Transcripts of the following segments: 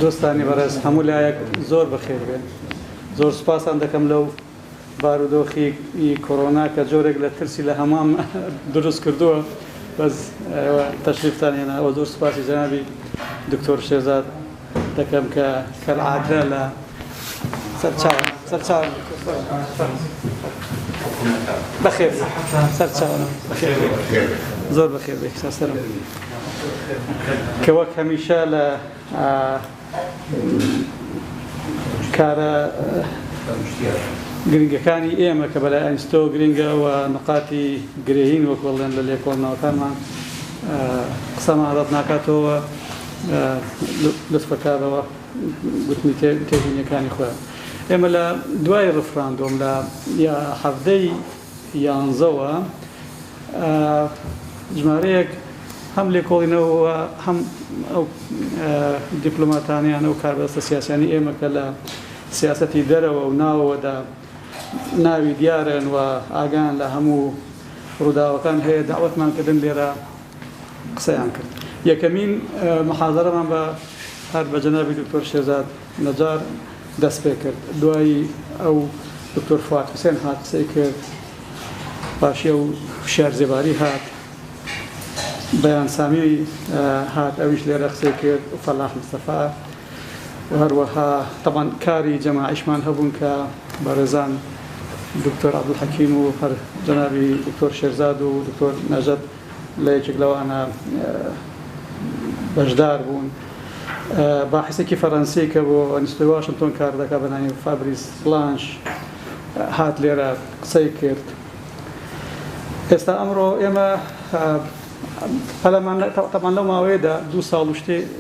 دوستانی بەڕێز هەموو لایەک زۆر بەخێر بێن. زۆر سوپاسان دەکەم لەو بارودۆخی کۆڕۆنا کە جۆرێک لە ترسی لە هەمام دروست کردووە، بەس تەشریفتان هێناوە. زۆر سوپاسی جەنابی دکتۆر شێرزاد دەکەم کە کەالعادە لە سەرچاوە بەخێر سەرچاوە زۆر بەخێر بێ سەرم کە وەک هەمیشە لە کارە گرنگەکانی ئێمە کە بەلای ئەنستۆ گرنگە و نقاتی گرێهین وەک بڵێن لە لێکۆڵنەوەکانمان قسەمان ڕەت ناکاتەوە لطفەکارەوە گوتنی تێبینیەکانی خۆیان. ئێمە لە دوای ڕفراندۆم لە هەفتەی 11ەوە ژمارەیەک هەم لێکۆڵینەوە هەم ئەو دیپلۆماتانیان و کاربەستە سیاسیانی ئێمە کە لە سیاسەتی دەرەوە و ناوەوەدا ناوی دیارن و ئاگان لە هەموو ڕووداوەکان هەیە داوەتمان کردن لێرە قسەیان کرد. یەکەمین محاضەرەمان بە هەر بە جەنابی دکتۆر شێرزاد نەجار دەست پێ کرد. دوایی ئەو دکتۆر فواد حوسێن هات قسەی کرد، پاشی ئەو شێر زێباری هات، بەیان سامی هات ئەویش لێرە قسەی کرد و فەلاح مستەفا و هەروەها طبعا کاری جەماعیشمان هەبوون کە بەڕێزان دکتۆر عەبدولحەکیم و هەر جەنابی دکتۆر شێرزاد و دکتۆر نەژەد لە یەکێک لەوانە بەشدار بوون. باحثێکی فەڕەنسی کە بۆ ئەنستۆی واشنتۆن کار دەکا بە ناوی فابریس بلانش هات لێرە قسەی کرد. ئێستا ئەمڕۆ ئێمە پەلەمان تەمان لەو ماوەیەدا 2 ساڵ و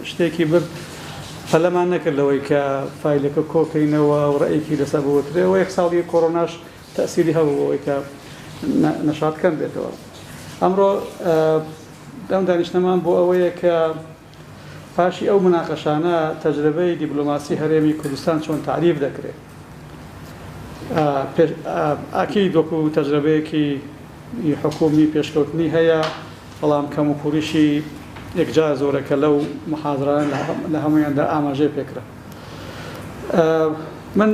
شتێکی برد پەلەمان نەکردەوەی کە فایلەکە کۆکەینەوە و ڕێیەکی لەسەر بوترێەوە. 1 ساڵی کۆڕۆناش تەسیری هەبووەوەی کە نەشادکەم بێتەوە. ئەمڕۆ دەم دانیشتنەمان بۆ ئەوەیە کە پاشی ئەو مناقەشانە تەجربەی دیپلۆماسی هەرێمی کوردستان چۆن تعریف دەکرێت. ئاکید وەکو تەجربەیەکی حکومی پێشکەوتنی هەیە، بەڵام کەم و کوریشی یەکجار زۆرەکە لەو محاضران لە هەمویاندا ئاماژەی پێکرا. من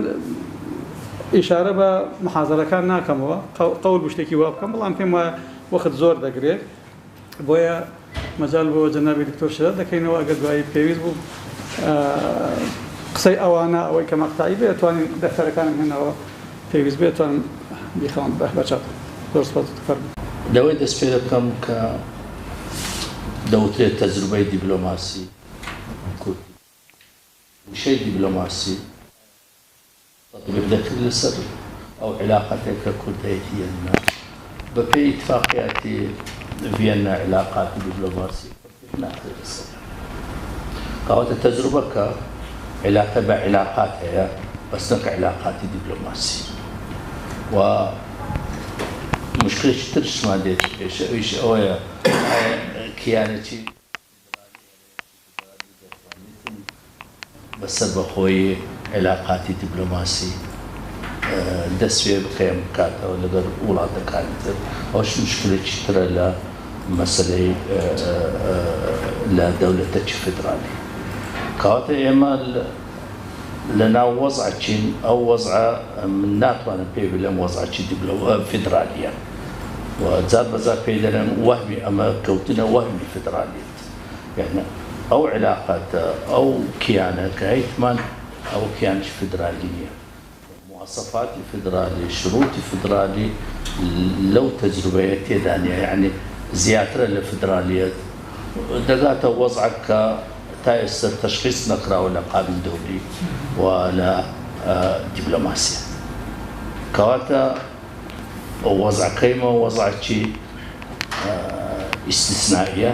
ئیشارە بە محاضرەکان ناکەمەوە، قەول بە شتێکی وا بکەم، بەڵام پێم وایە وەخت زۆر دەگرێت، بۆیە مەجال بۆ جەنابی دکتۆر شێرزاد دەکەینەوە. ئەگەر دوایی پێویست بوو قسەی ئەوانە ئەوەی کە مەقتەعی بێت توانین دەفتەرەکانم هێنەوە پێویست بێت توانم بیخەون بەچات. زۆر سپاس فەرموو. لەوەی دەست پێ دەکەم کە دەوترێت تەجروبەی دیپلۆماسی کورد، وشەی دیپلۆماسی تەطبیق دەکرد لەسەر ئەو علاقاتێک کە کورد هەیەتیەنە بەپێی ئیتفاقیاتی ڤیەنا علاقاتی دیپلۆماسی ناکرد لەسەر. کەواتە تەجروبەکە علاقە بە علاقات هەیە بەس نەکە علاقاتی دیپلۆماسی. و مشکلێکی ترشمان دێت پێش ئەویش ئەوەیە کیانەتی بەسەر بەخۆی علاقاتی دیپلۆماسی دەست پێ بخێم بکاتەوە لەگەڵ وڵاتەکانی تر. ئەوش مشکلێکی ترە لە مەسەلەی لە دەوڵەتێکی فیدرالی. کەواتە ئێمە لە ناو وەزعچین، ئەو وەزعە من ناتوانم پێ بڵێم وەزعی فیدرالیە و جار بەجار پێی دەڵێم وەهمی ئەمە کەوتنە وەهمی فیدرالیت. یعنی ئەو علاقاتە ئەو کیانە کە هیچمان ئەو کیانش فیدرالی نییە. مواصفاتی فیدرالی، شروطی فیدرالی لەو تەجروبەیە تێدا نییە، یعنی زیاترە لە فیدرالیەت دەگاتە وەزعێک کە تا ئێستا تەشخیص نەکراوە لە قابل دەولی و لە دیپلۆماسیە. کەواتە وەزعەکەیمە وەزعێکی ئیستیسنائیە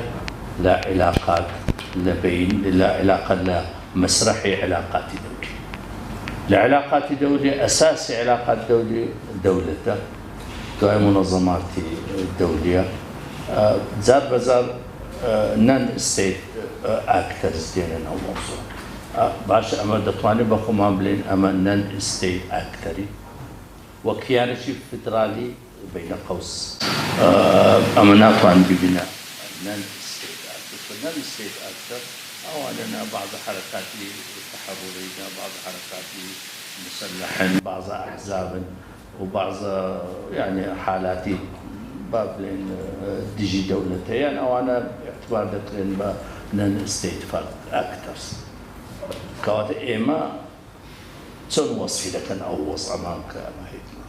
لە علاقات لە علاقە لە مەسرحی علاقاتی دەولی. لە علاقاتی دەولی ئەساسی علاقات دەولی دەولەتە، دوای منەظەماتی دەولیە. جار بەجار نان ستیت ئاکتەرز دێنن ئەو مۆزوع. باشە ئەمە دەتوانێت بە خۆمان بڵێن ئەمە نان ستیت ئاکتەری وە کیانێکی فیدرالی بینە قەوس ئەمە ناتوان ببینە نان ستیت ئاکتەر. نان ستیت ئاکتەر أو لنا بعض حركات تحررية، بعض حركات مسلحة، بعض أحزاب وبعض يعني حالات بابلين ديجي دولتين أو أنا باعتبار ذكرين نن ستيت أكتر كوات إما تون وصفي لكن أو وضع أمامك ما هيتنا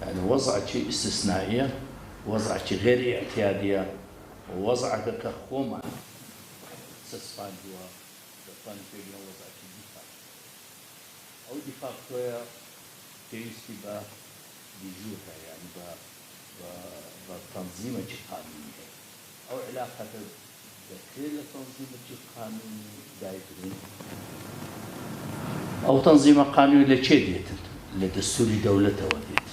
يعني وضع شيء استثنائية، وضع شيء غير اعتيادية، ووضع كخوما سسفان جوا دفن فينا وضع شيء دفاع أو دفاع كويا تيجي با بيجوها يعني بتنظيم قانوني أو علاقة كل تنظيم قانوني دايرين أو تنظيم قانوني لشديد لدستور دولة وديت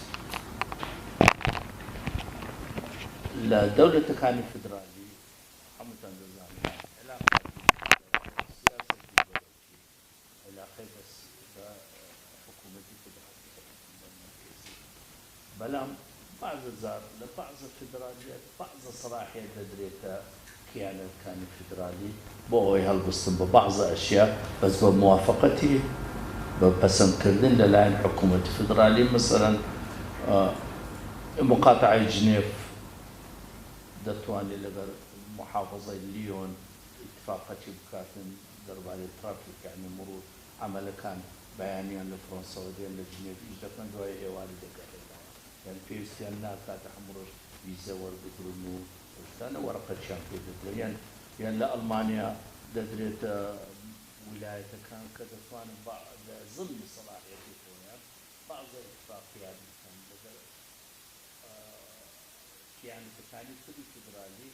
لا دولة كان فدرالي حمد النظام علاقة سياسة علاقة بس حكومة فدرالية بلام بعض الزار لبعض الفدراليات بعض الصلاحيات دريتها كيان كان فدرالي بوي هالبسطن ببعض أشياء بس بموافقتي بسم كردن للاين حكومة فدرالي مثلا مقاطعة جنيف دتواني لغير محافظة ليون اتفاقات بكاتن ضرب على الترافيك يعني مرور عمل كان بيانيا لفرنسا ودين لجنيف إجدا كان دواي إيوالي دقائق يعني في استيانا كاتح مروش فيزا ورقدرنو وستانا ورقة شامبي دقائق يعني لألمانيا دريت ولاية كان كدفان بعض ضمن صلاحية الكونيات بعض الاتفاقيات كان لدى يعني تكاني كل فدرالي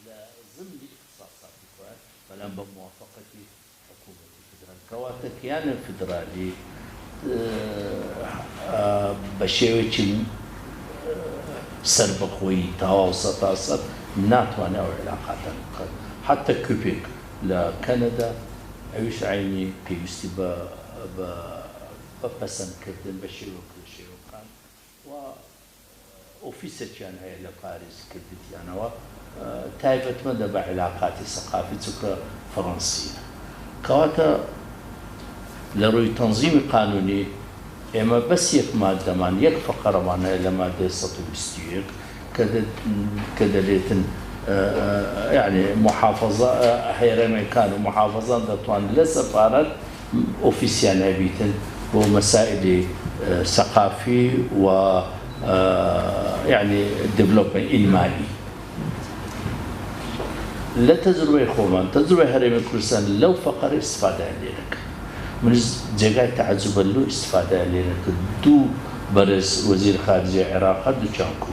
لضمن اختصاصات الكونيات فلان بموافقة حكومة الفدرالي كواتا كيان الفدرالي بشيوي سربقوي تواصل تواصل ناتواني أو علاقات حتى كوبيك لكندا أيش عيني بيجستي بسم كردن بشيء وكل شيء وكان وأوفيسات يعني هي لباريس كردت يعني تايبت مدى بعلاقات ثقافية فرنسية كواتا لروي تنظيم قانوني إما بس يك مادة من يك فقرة معنا إلى مادة 66 كذا ليتن يعني محافظة حيرما كانوا محافظة دتوان لسفارة أوفيسيال هبيتن ومسائل ثقافي و يعني ديفلوبمنت المالي لا تجربة خومان تجربة هرم كردستان لو فقر استفادة عليك من جاي تعجب له استفادة عليك دو برز وزير خارجية العراق دو جانكو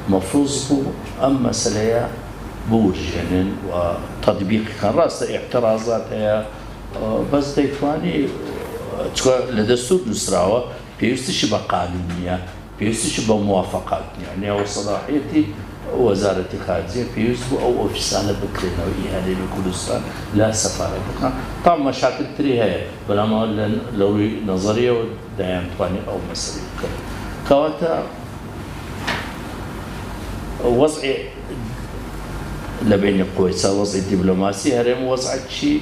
مفروض أما مسألة بورجن وتطبيق كان رأس اعتراضات هي بس ديفاني لدستور نسراوة بيستش بقانونية بيستش بموافقات يعني أو صلاحيتي وزارة الخارجية بيستو أو أوفيسانة بكرنا وإيهالي لكردستان لا سفارة بكرنا طبعا مشاكل تري هي بلما لو نظرية ودايم تواني أو مسألة كواتا وضع لبين كويسة وضع الدبلوماسي هرم وضع شيء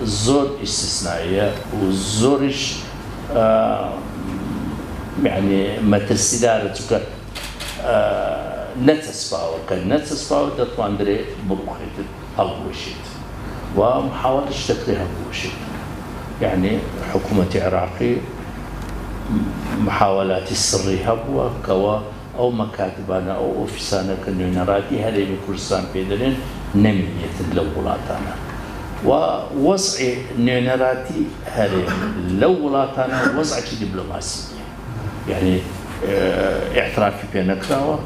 زور استثنائية وزورش يعني متسدارة نتسباو كان نتسباو دتواندري بروخيت هالبوشيت ومحاولة تكريها هالبوشيت يعني حكومة عراقي محاولات السرية هبوا كوا أو مكاتبنا أو أوفيسانا كنيونراتي هذه بكردستان بيدرين نمية لولاتنا ووضع نيونراتي هذه لولاتنا وضع دبلوماسية يعني اعترافي بينكراوة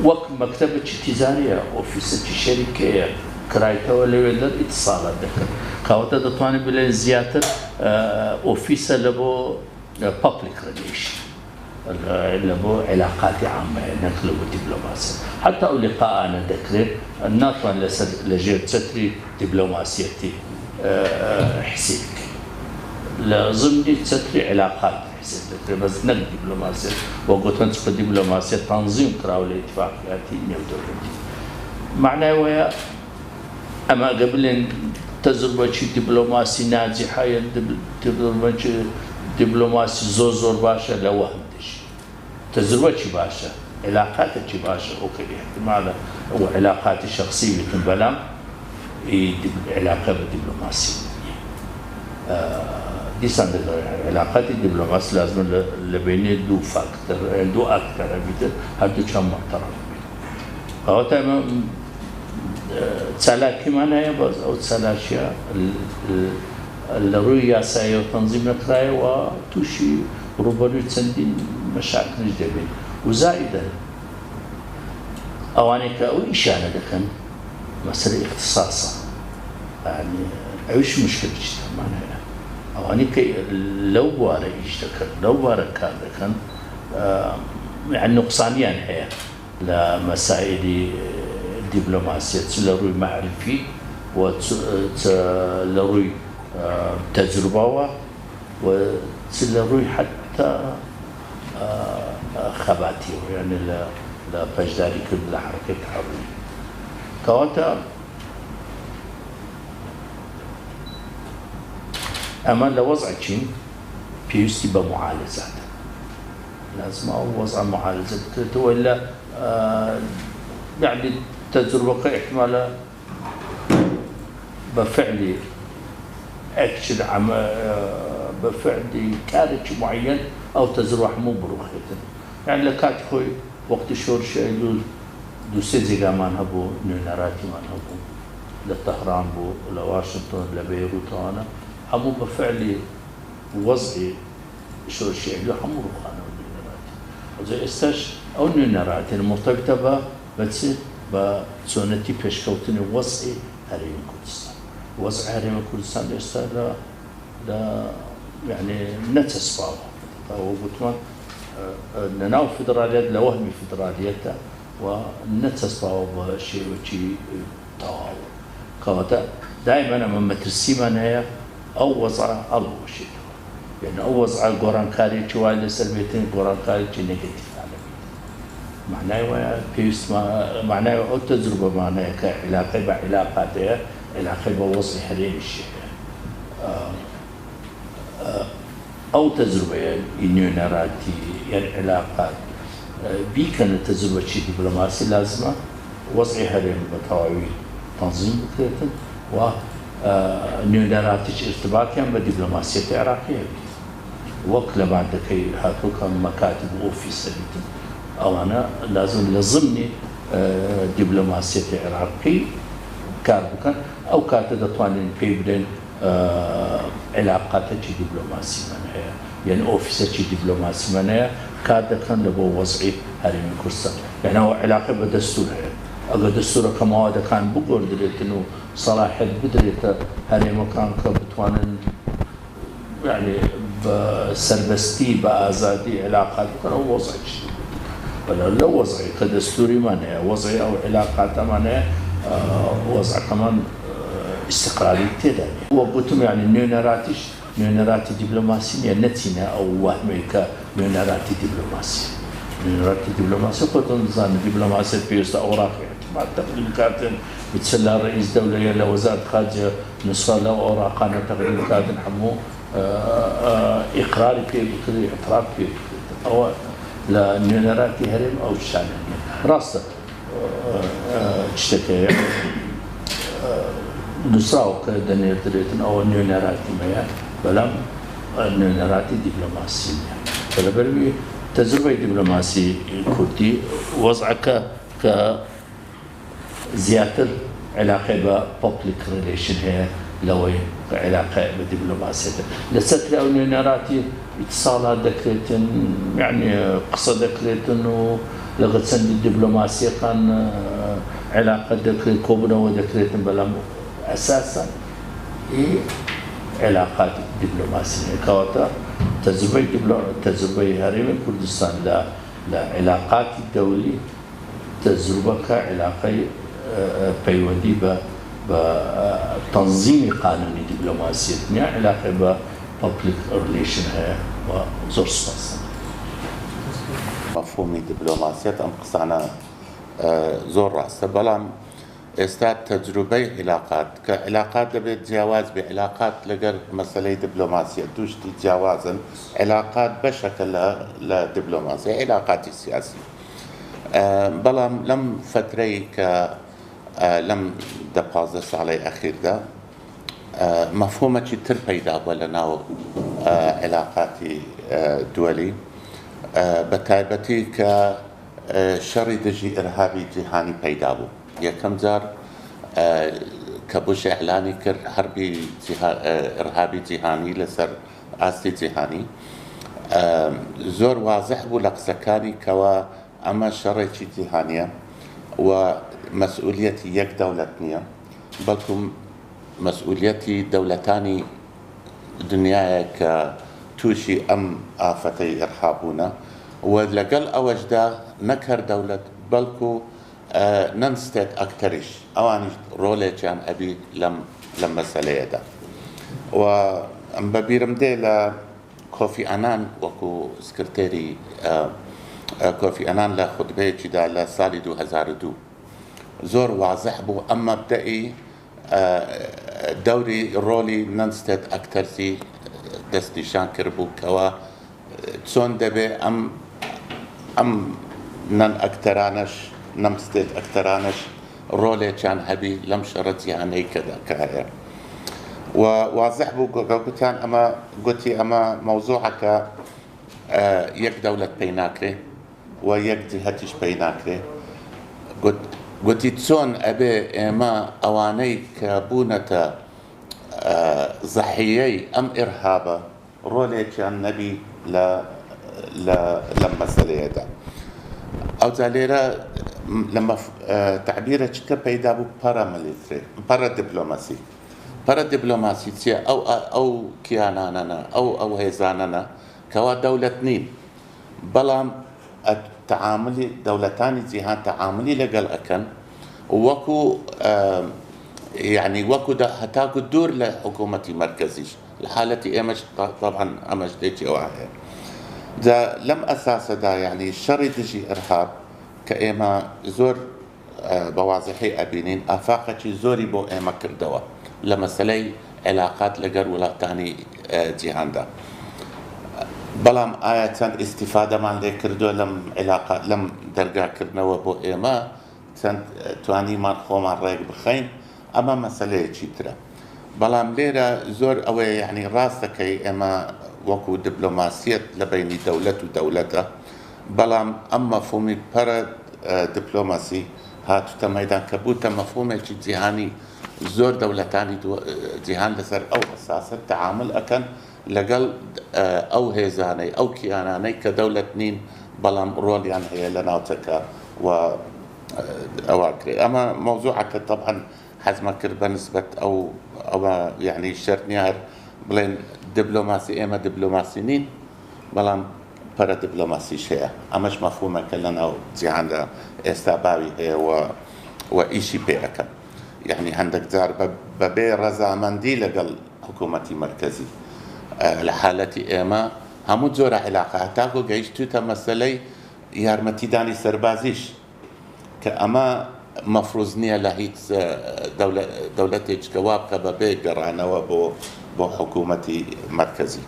وقت مكتبة تجارية أوفيسة شركة كرايتها ولا يقدر اتصالات ذكر كاوتا دتواني بلا زيادة أوفيسة لبو public relation لبو علاقات عامة نقل ودبلوماسية حتى أو لقاء أنا ذكر الناطن لجير تتري دبلوماسيتي حسيك لازمني تتري علاقات حسيك بس نقل دبلوماسية وقلت أنت دبلوماسية تنظيم كراولي اتفاقياتي نيو دولتي معناه ويا أما قبل تجربة دبلوماسي ناجحة تجربة دبلوماسي زور باشا لا وهمتش تجربة باشا علاقات باشا أوكي احتمال وعلاقات شخصية بلام علاقة بالدبلوماسية دي سند علاقات الدبلوماسية لازم لبيني دو فاكتور دو أكتر بيت هادو كم محترم أو تمام تسالاكي معناها بس أو تسالاشيا الرؤية سايو تنظيم نكراي وتوشي ربما تسندين مشاكل جديدة وزائدا أوانيك أو إشانة لكن مسألة اختصاصا يعني عيش مشكلة معناها أوانيك لو بارا يشتكر لو بارا كان يعني نقصانيان هي لمسائل دبلوماسية تلروي معرفي وتلروي تجربة وتلروي حتى خباتي يعني لا بجداري كل حركة حرية كواتا أما لوضع شيء بيستي بمعالجات لازم وضع معالجة ولا يعني تجربة احتمال بفعل اكشن بفعل كارث معين او تجربة مو بروخية يعني لكات خوي وقت شور شيء دو سيزي كمان هبو نيناراتي مان هبو لطهران بو لواشنطن لبيروت انا همو بفعل وضعي شور شيء له همو روخانه نيناراتي وزي استاش او نيناراتي المرتبطه ب بتصير بسنتي بيشكوتني وضعي هرم كردستان وضع هرم كردستان استاذ لا يعني نتسباو وقلت نناو فدراليات لوهمي فدراليات ونتسباو بشيء وشيء طاو كواتا دائما من مترسيما هي او وضع الله شيء يعني او وضع قران كاري شوال سلبيتين قران كاري نيجاتيف معناه بيست معناه أو تجربة معناه كعلاقة بعلاقاتها علاقة بوصل حريم الشيء أو تجربة يعني نيونراتي يعني علاقات بي كانت تجربة شيء دبلوماسي لازمة وضع حريم بتواوي تنظيم بكرة و نيونراتي ارتباط يعني بدبلوماسية عراقية وقت لما عندك هاتوك مكاتب أوفيس أو أنا لازم لازمني دبلوماسية عراقي كاربكان أو كاتب توانين بيبدن علاقات دبلوماسي منها يعني أوفيس دبلوماسي منها كاتب كان لبو وضعي هرم كردستان يعني هو علاقة بدستور أجا دستور كما هذا كان بقول دريت إنه صلاحية بدريت هرم كان كبتوانين يعني بسربستي بآزادي علاقات كان هو وضعي ولا لو وضعي كدستوري معناه وضعي او علاقات معناه وضع كمان استقراري تداني وقلتم يعني نيونراتي دبلوماسي يعني نتينا او وهمي كنيونراتي دبلوماسي نيونراتي دبلوماسي قلتم نظام دبلوماسي بيست اوراق اعتماد تقريبا كانت بتسلى رئيس دولة يلا وزارة خارجة نصف له اوراقنا تقريبا كانت حمو اقراري في بكري اعتراف في او لا نيونراتي هرم او شان راسته تشتكي نصراو كدنيا دريتن او نيونراتي ميا بلام نيونراتي دبلوماسي فلا بربي تجربه دبلوماسي كردي وضعك ك زيادة علاقه ب public relation هي لوي علاقه بدبلوماسيه لستر او نيونراتي اتصالات ذكرتن يعني قصة ذكرتن ولغت سند الدبلوماسية كان علاقة ذكرت كوبنا وذكرتن بلا أساسا علاقات دبلوماسية كواتا تجربة هرم كردستان لعلاقات الدولي تجربة كعلاقة بيودي بتنظيم قانوني دبلوماسية يعني علاقة ب public relation هي وزور سپاس. مفهومی دیپلماسیت ام قسانه زور راسته بلام ئێستا تەجروبەی علاقات کە علاقات دەبێت جیاواز بێ علاقات لەگەر مەسەلەی دیبلۆماسیە توشتی جیاوازن علاقات بەشەکە لە دیبلۆماسی علاقاتی سیاسی بەڵام لەم فترەی کە لەم 15 ساڵەی ئەخیردا مەفهومێکی تر پەیدا بووە لە ناو علاقاتی دووەلی بە تایبەتی کە شەڕی دژی ئەرهابی جیهانی پەیدا بوو یەکەم جار کە بوش ئەعلانی کرد حربی ئەرهابی جیهانی لەسەر ئاستی جیهانی زۆر وازح بوو لە قسەکانی کەوە ئەمە شەڕێکی جیهانیە و مەسئولیەتی یەک دەوڵەت نییە بەڵکو مەسئولیەتی دەوڵەتانی دنیایە کە تووشی ئەم ئافەتەی ئەرهابوونە و لەگەڵ ئەوەشدا نەک هەر دەوڵەت بەڵکو نەن ستێت ئەکتەریش ئەوانیش ڕۆلێکیان ئەبی لەم مەسەلەیەدا و ئەم بەبیرم دێ لە کۆفی ئەنان وەکو سکرتێری کۆفی ئەنان لە خوتبەیەکیدا لە ساڵی 2002 زۆر وازح بوو ئەم مەبدەئی دەوری ڕۆلی نەن ستێت ئەکتەرسی دەستنیشان کرد بوو کەوە چۆن دەبێ ئەم نەن ئەکتەرانەش نەم ستێت ئەکتەرانەش ڕۆلێکیان هەبی لەم شەڕە جیهانەی کە هەیە و وازح بوو گوتیان ئەمە گوتی ئەمە مەوزوعەکە یەک دەوڵەت پێی ناکرێ و یەک جیهەتیش پێی ناکرێ گوتی چۆن ئەبێ ئێمە ئەوانەی کە بوونەتە زەحیەی ئەم ئێرهابە ڕۆلێکیان نەبی لەم مەسەلەیەدا ئەوجا لێرە لەمە تعبیرە چکە پەیدا بوو پەرە دیبلۆماسی پەرە دیبلۆماسی چییە ئەو کیانانەنە ئەو هێزانەنە کەوا دەوڵەت نین بەڵام تعاملی دەوڵەتانی جیهان تعاملی لەگەڵ ئەکەن وەکو يعني وەکو هەتاکو دوور لە حکوومەتی مرکزیش لە حالەتی ئێمەش طبعا ئەمەش دێکی ئەوە هەیە لەم ئەساسەدا يعني شەڕی دژی ئەرهاب کە ئێمە زۆر بەوازحی ئەبینین ئافاقێکی زۆری بۆ ئێمە کردەوە لە مەسەلەی علاقات لەگەر وڵاتانی جیهاندا بەڵام ئایا چەند ئیسیفادەمان لێ کردووە لەم دەرگاکردنەوە بۆ ئێمە چەند توانیمان خۆمان ڕێک بخەین ئەمە مەسەلەیەکی ترە بەڵام لێرە زۆر ئەوەیە یعنی ڕاستەکەی ئێمە وەکو دیبلۆماسیەت لە بینی دەوڵەت و دەوڵەتە بەڵام ئەم مەفهومی پەرە دیبلۆماسی هاتوتە مەیدان کە بووتە مەفهومێکی جیهانی زۆر دەوڵەتانی جیهان لەسەر ئەو ئەساسە تعامل ئەکەن لەگەڵ ئەو هێزانەی ئەو کیانانەی کە دەوڵەت نین بەڵام ڕۆلیان هەیە لە ناوچەکە و ئەوە کرێ ئەمە مەوزوعەکە طبعا حەزمە کرد بەنسبەت ئەوە یعنی شەرت نیە هەر بڵێن دیبلۆماسی ئێمە دیبلۆماسی نین بەڵام پەرە دیبلۆماسیش هەیە ئەمەش مەفهومەکە لە ناو جیهاندا ئێستا باوی هەیە و ئیشی پێ ئەەکەن یعنی هەندێک جار بەبێ ڕەزامەندی لەگەڵ حکوومەتی مرکزی لە حالەتی ئێمە هەموو جۆرە علاقە هەتاکو گەیشتوتە مەسەلەی یارمەتیدانی سەربازیش کە ئەمە مەفروض نییە لە هیچ دەوڵەتێککە وا بکە بەبێ گەڕانەوە بۆ حکوومەتی مرکزی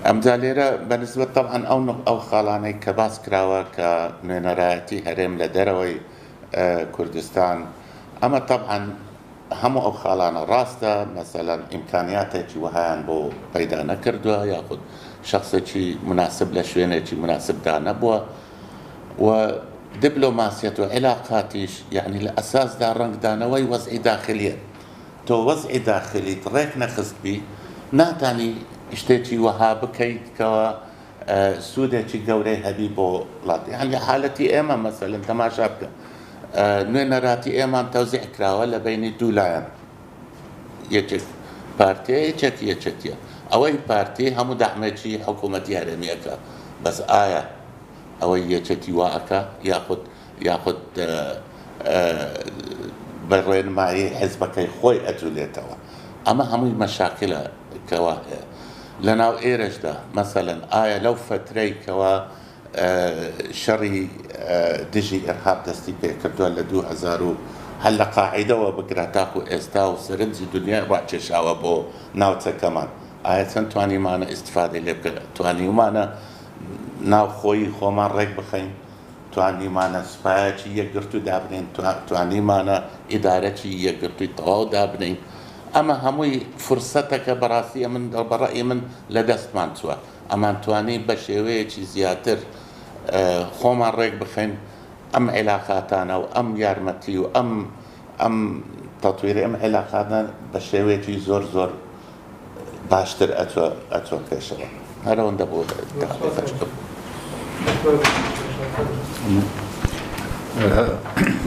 ئەمجا لێرە بەنسبەت طبعا ئەو خاڵانەی کە باس کراوە کە نوێنەرایەتی هەرێم لە دەرەوەی کوردستان ئەمە طبعا هەموو ئەو خاڵانە ڕاستە مەسەلەن ئیمکانیاتێکی وهایان بۆ پەیدا نەکردووە یاخود شخصێکی مناسب لە شوێنێکی مناسبدا نەبووە و دیبلۆماسیەت و علاقاتیش یعنی لە ئەساسدا ڕەنگدانەوەی وەزعی داخلیە تۆ وەزعی داخلیت ڕێک نەخستبی ناتانی شتێکی وەها بکەیت کەوە سوودێکی گەورەی هەبی بۆ وڵات یعنی لە حالەتی ئێمە مەسەلەن تەماشا بکە نوێنەراتی ئێمان تەوزیع کراوە لە بینی دوو لایەن یەکێک پارتیە یەکێتیە ئەوەی پارتی هەموو دەحمێکی حکوومەتی هەرێمیەکە بەس ئایا ئەوەی یەکێتی واکە یاخود بەڕێنمایی حیزبەکەی خۆی ئەجولێتەوە ئەمە هەمووی مەشاکلە کەوا هەیە لە ناو ئێرەشدا مەسەلەن ئایا لەو فترەی کەوا شەڕی دژی ئەرهاب دەستی پێکردووە لە هەل لە قاعیدەوە بگرە تاکو ئێستا و سەرنجی دنیا ڕاکێشاوە بۆ ناوچەکەمان ئایا چەند توانیمانە ئیستفادەی لێ بکەن توانیمانە ناوخۆی خۆمان ڕێک بخەین توانیمانە سوپایەکی یەکگرتو دابنین توانیمانە ئیدارەکی یەکگرتووی تەواو دابنین ئەمە هەمووی فرسەتەکە بەڕاستی من بەڕێی من لە دەستمان چووە ئەمان توانی بە شێوەیەکی زیاتر خۆمان ڕێک بخەین ئەم عێلاقاتانە و ئەم یارمەتی و ئەم تەطویری ئەم عێلاقاتە بە شێوەیەکی زۆر باشتر ئەچۆ پێشەوە هەرەوەندە بۆ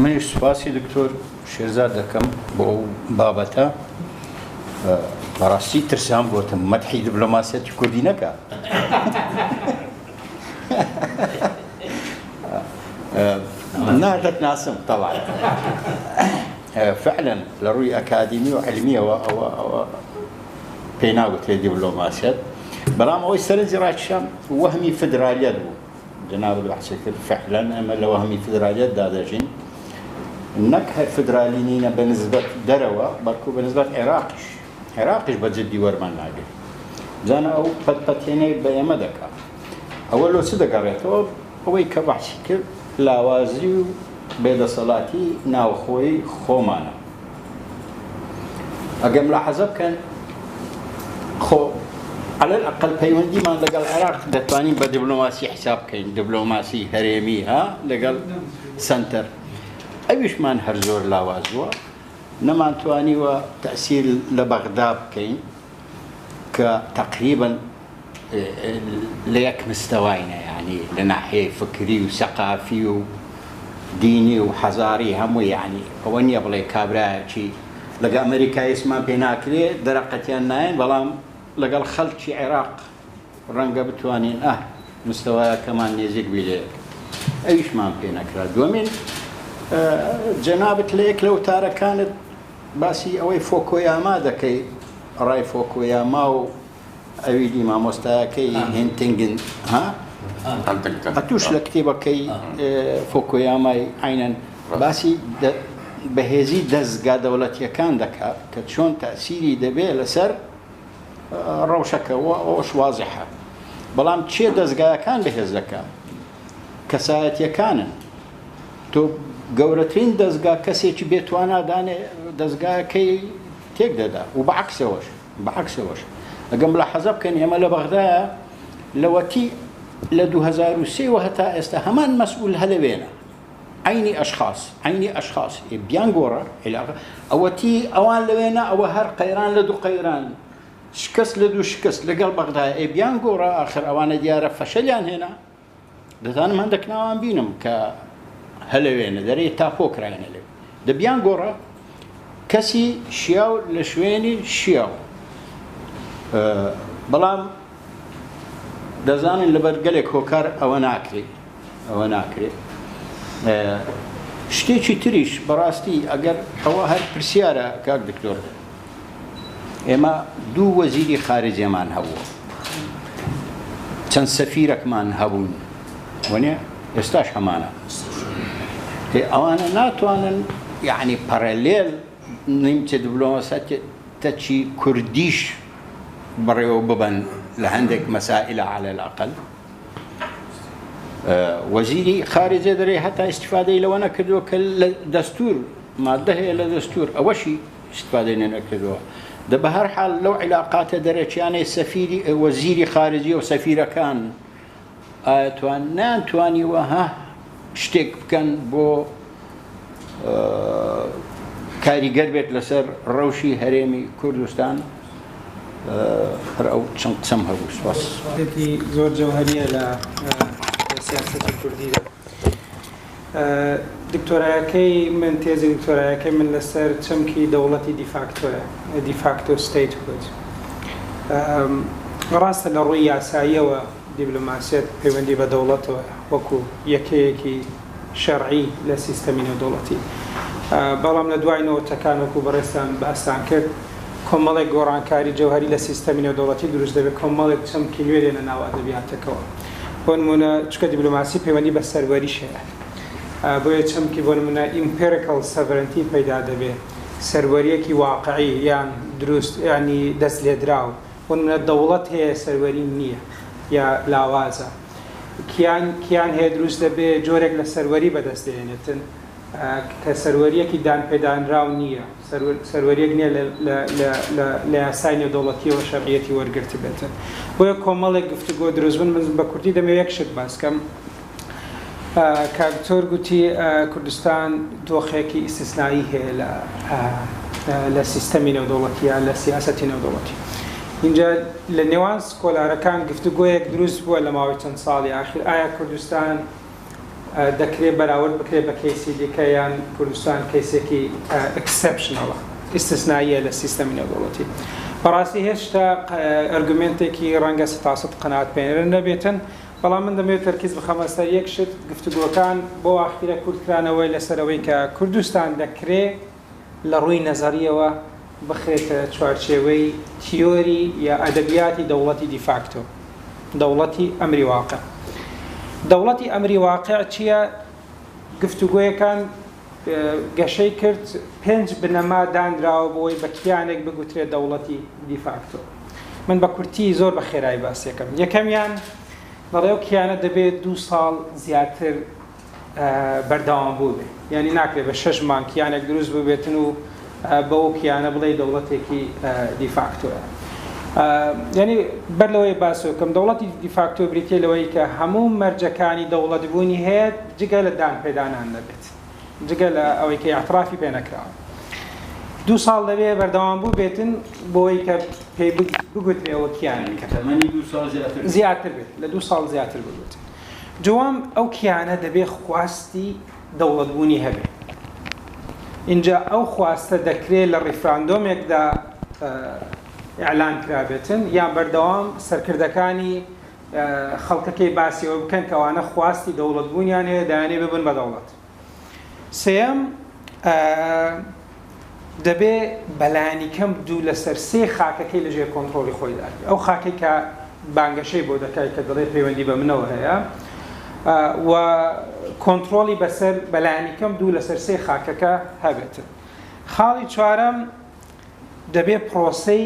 منیش سوپاسی دکتۆر شێرزاد دەکەم بۆ ئەو بابەتە بەڕاستی ترسام گوتم مەدحی دیپلۆماسیەتی کوردی نەکە نادت ناسم طبعا فعلا لە ڕووی ئەکادیمی و علمیەوە ئەوە پێی ناگوترێ دیپلۆماسیەت بەڵام ئەوەی سەرنجی ڕاکێشام وەهمی فدرالیەت بوو جناب البحث کرد فعلا ئەمە لە وەهمی فدرالیەت دادەژین نەک هەر فدرالی نینە بە نسبەت دەرەوە بەڵکو بە نسبەت عێراقیش بە جددی وەرمان ناگرێت جانە ئەو پەتپەتێنەی بە ئێمە دەکات ئەوە لۆ چ دەگەڕێتەوە ئەوەی کە بەحسی کرد لاوازی و بێدەسەڵاتی ناوخۆی خۆمانە ئەگەم لە حەزە بکەن خۆ على الأقل پەیوەندیمان لەگەڵ عێراق دەتوانین بە دیپلۆماسی حساب بکەین دیپلۆماسی هەرێمی ها لەگەڵ سنتەر ئەویشمان هەر زۆر لاوازووە نەمانتوانیوە تەسیر لە بەغدا بکەین کە تقریبا لە یەک مستەواینە یعنی لە ناحیەی فکری و سەقافی و دینی و حەزاری هەموو یعنی ئەوە نییە بڵێ کابرایەکی لەگە ئەمریکاییسمان پێ ناکرێت دەرەقەتیان نایەن بەڵام لەگەڵ خەڵکی عێراق ڕەنگە بتوانین مستەوایەکەمان نێزیک بیلێت ئەویشمان پێ نەکرا دووەمین جەنابەت لە یەک لە وتارەکانت باسی ئەوەی فۆکۆیاما دەکەی ڕای فۆکۆیاما و ئەویدی مامۆستایەکەی هێنتینگن توش لە کتێبەکەی فۆکۆیامای عینەن باسی بەهێزی دەستگا دەوڵەتیەکان دەکات کە چۆن تەسیری دەبێت لەسەر ڕەوشەکەەوە ئەوش وازحە بەڵام چێ دەستگایەکان بەهێز دەکات کەسایەتیەکانن تۆ گەورەترین دەستگا کەسێکی بێتوانادانێ دەستگایەکەی تێک دەدا و بەعکسەوەش ئەگەم لە حەزە بکەن ئێمە لە بەغدایە لەوەتی لە 2003 و هەتا ئێستا هەمان مەسئول هەلەوێنە عینی ئەشخاص بیان گۆڕە ئەوەتی ئەوان لەوێنە ئەوە هەر قەیران لە دوو قەیران شکست لە دوو شکست لەگەڵ بەغدایە بیان گۆڕە ئاخر ئەوانە دیارە فەشەلیان هێنا دەزانم هەندێک ناوان بینم کە هەلەوێنە دەرەی تاپۆکرایەنە لێ دەبیان گۆڕە کەسی شیاو لە شوێنی شیاو بەڵام دەزانن لەبەر گەلێک هۆکار ئەوە ناکرێت شتێکی تریش بەڕاستی ئەگەر ئەوە هەر پرسیارە کاک دکتۆر ئێمە دوو وەزیری خارجیەمان هەبووە چەند سەفیرەکمان هەبوون وەنێ ئێستاش هەمانە ئەوانە ناتوانن یعنی پەرەلێل نیمچە دیپلۆماسیەتێکی کوردیش بڕێوە ببەن لە هەندێک مەسائلە على الأقل وەزیری خارجێ دەرێ هەتا ئیستیفادەی لەوە نەکردووە کە لە دەستور مادە هەیە لە دەستور ئەوەشی ئیستیفادەی نەکردووە بە هەر حاڵ لەو عیلاقاتە دەرەچیانەی سەفیری وەزیری خارجی و سەفیرەکان ناتوانیوە شتێک بکەن بۆ کاریگەر بێت لەسەر ڕەوشی هەرێمی کوردستان هەر ئەو چەند قسەم هەبوو سوپاس زۆر جەوهەریە لە سیاسەتی کوردیدا دکتۆرایەکەی من تێزی دکتۆرایەکەی من لەسەر چەمکی دەوڵەتی دیفاکتۆ ستیت بووت ڕاستە لە ڕووی یاساییەوە دیپلۆماسیەت پەیوەندی بە دەوڵەتەوە وەکو یەکەیەکی شەرعی لە سیستەمی نێودەوڵەتی بەڵام لە دوای نەوەتەکان وەکو بەڕێستان باسان کرد کۆمەڵێک گۆڕانکاری جەوهەری لە سیستەمی نێودەوڵەتی دروست دەبێت کۆمەڵێک چەمکی نوێ لێنە ناو ئەدەبیاتەکەەوە بۆ نمونە چکە دیپلۆماسی پەیوەندی بە سەروەریش هەیە بۆیە چەمکی بۆ نمونە ئیمپێریکەڵ سەڤەرەنتی پەیدا دەبێت سەروەریەکی واقعی یان دروست ینی دەست لێدراو بۆ نمونە دەوڵەت هەیە سەروەری نییە یا لاوازە کیان هەیە دروست دەبێت جۆرێک لە سەروەری بەدەست دێنێتن کە سەروەریەکی دانپێدانراو نییە سەروەریەک نییە لە یاسای نێودەوڵەتیەوە شەرعیەتی وەرگرت بێتن بۆیە کۆمەڵێک گفتوگۆ دروستبوون من بە کوردی دەمەوێت یەک شت باسکەم کاکتۆر گوتی کوردستان دۆخێکی ئیستیسنایی هەیە لە سیستەمی نێودەوڵەتیە لە سیاسەتی نێودەوڵەتی اینجا لە نێوان سکۆلارەکان گفتوگۆیەک دروست بووە لە ماوەی چەند ساڵی ئاخیر ئایا کوردستان دەکرێت بەراورد بکرێت بە کەیسی دیکە یان کوردستان کەیسێکی ئەکسپشنەڵە ئیستیسناییە لە سیستەمی نێودەوڵەتی بەڕاستی هێشتا ئەرگومنتێکی ڕەنگە ستاسەد قەناعەت پێێنەر نەبێتن بەڵام من دەمەوێت تەرکیز بخەمە سەر یەک شت گفتوگۆکان بۆ ئاخیرە کورتکرانەوەی لەسەرەوەی کە کوردستان دەکرێت لە ڕووی نەزەریەوە بخرێتە چوارچێوەی تیۆری یا ئەدەبیاتی دەوڵەتی دیفاکتۆ دەوڵەتی ئەمری واقع دەوڵەتی ئەمری واقع چییە؟ گفتوگۆیەکان گەشەی کرد 5 بنەما دانراوە بۆی بە کیانێک بگوترێت دەوڵەتی دیفاکتۆ من بە کورتی زۆر بە خێرایی باسیەکەم یەکەمیان دەڵێ ئەو کیانە دەبێت 2 ساڵ زیاتر بەردەوام بوو بێ یعنی ناکرێت بە 6 مانگ کیانێک دروست ببێتن و بەو کیانە بڵێ دەوڵەتێکی دیفاکتۆە یعنی بەر لەوەی باسۆکەم دەوڵەتی دیفاکتۆ بریتێ لەوەی کە هەموو مەرجەکانی دەوڵەتبوونی هەیە جگە لە دانپێدانان دەبێت جگە لە ئەوەی کە ئەطرافی پێ نەکراوە 2 ساڵ دەبێت بەردەوام بوو بێتن بۆی کە پێی بگوترێەوە کیانێک زیاتر بێت لە 2 ساڵ زیاتر بگوت جوام ئەو کیانە دەبێت خواستی دەوڵەتبوونی هەبێت اینجا ئەو خواستە دەکرێت لە ڕیفراندۆمێکدا ئیعلان کرابێتن یان بەردەوام سەرکردەکانی خەڵکەکەی باسیەوە بکەن کەوانە خواستی دەوڵەتبوونیان هەیە دایانێ ببن بە دەوڵەت سێەم دەبێ بەلایانی کەم 2 لەسەر 3 خاکەکەی لەژێر کۆنتڕۆلی خۆی داگرێت ئەو خاکەی کە بانگەشەی بۆ دەکای کە دەڵێ پەیوەندی بە منەوە هەیە و کۆنتڕۆلی بەسەر بەلایانی کەم 2 لەسەر 3 خاکەکە هەبێتن خاڵی چوارەم دەبێت پرۆسەی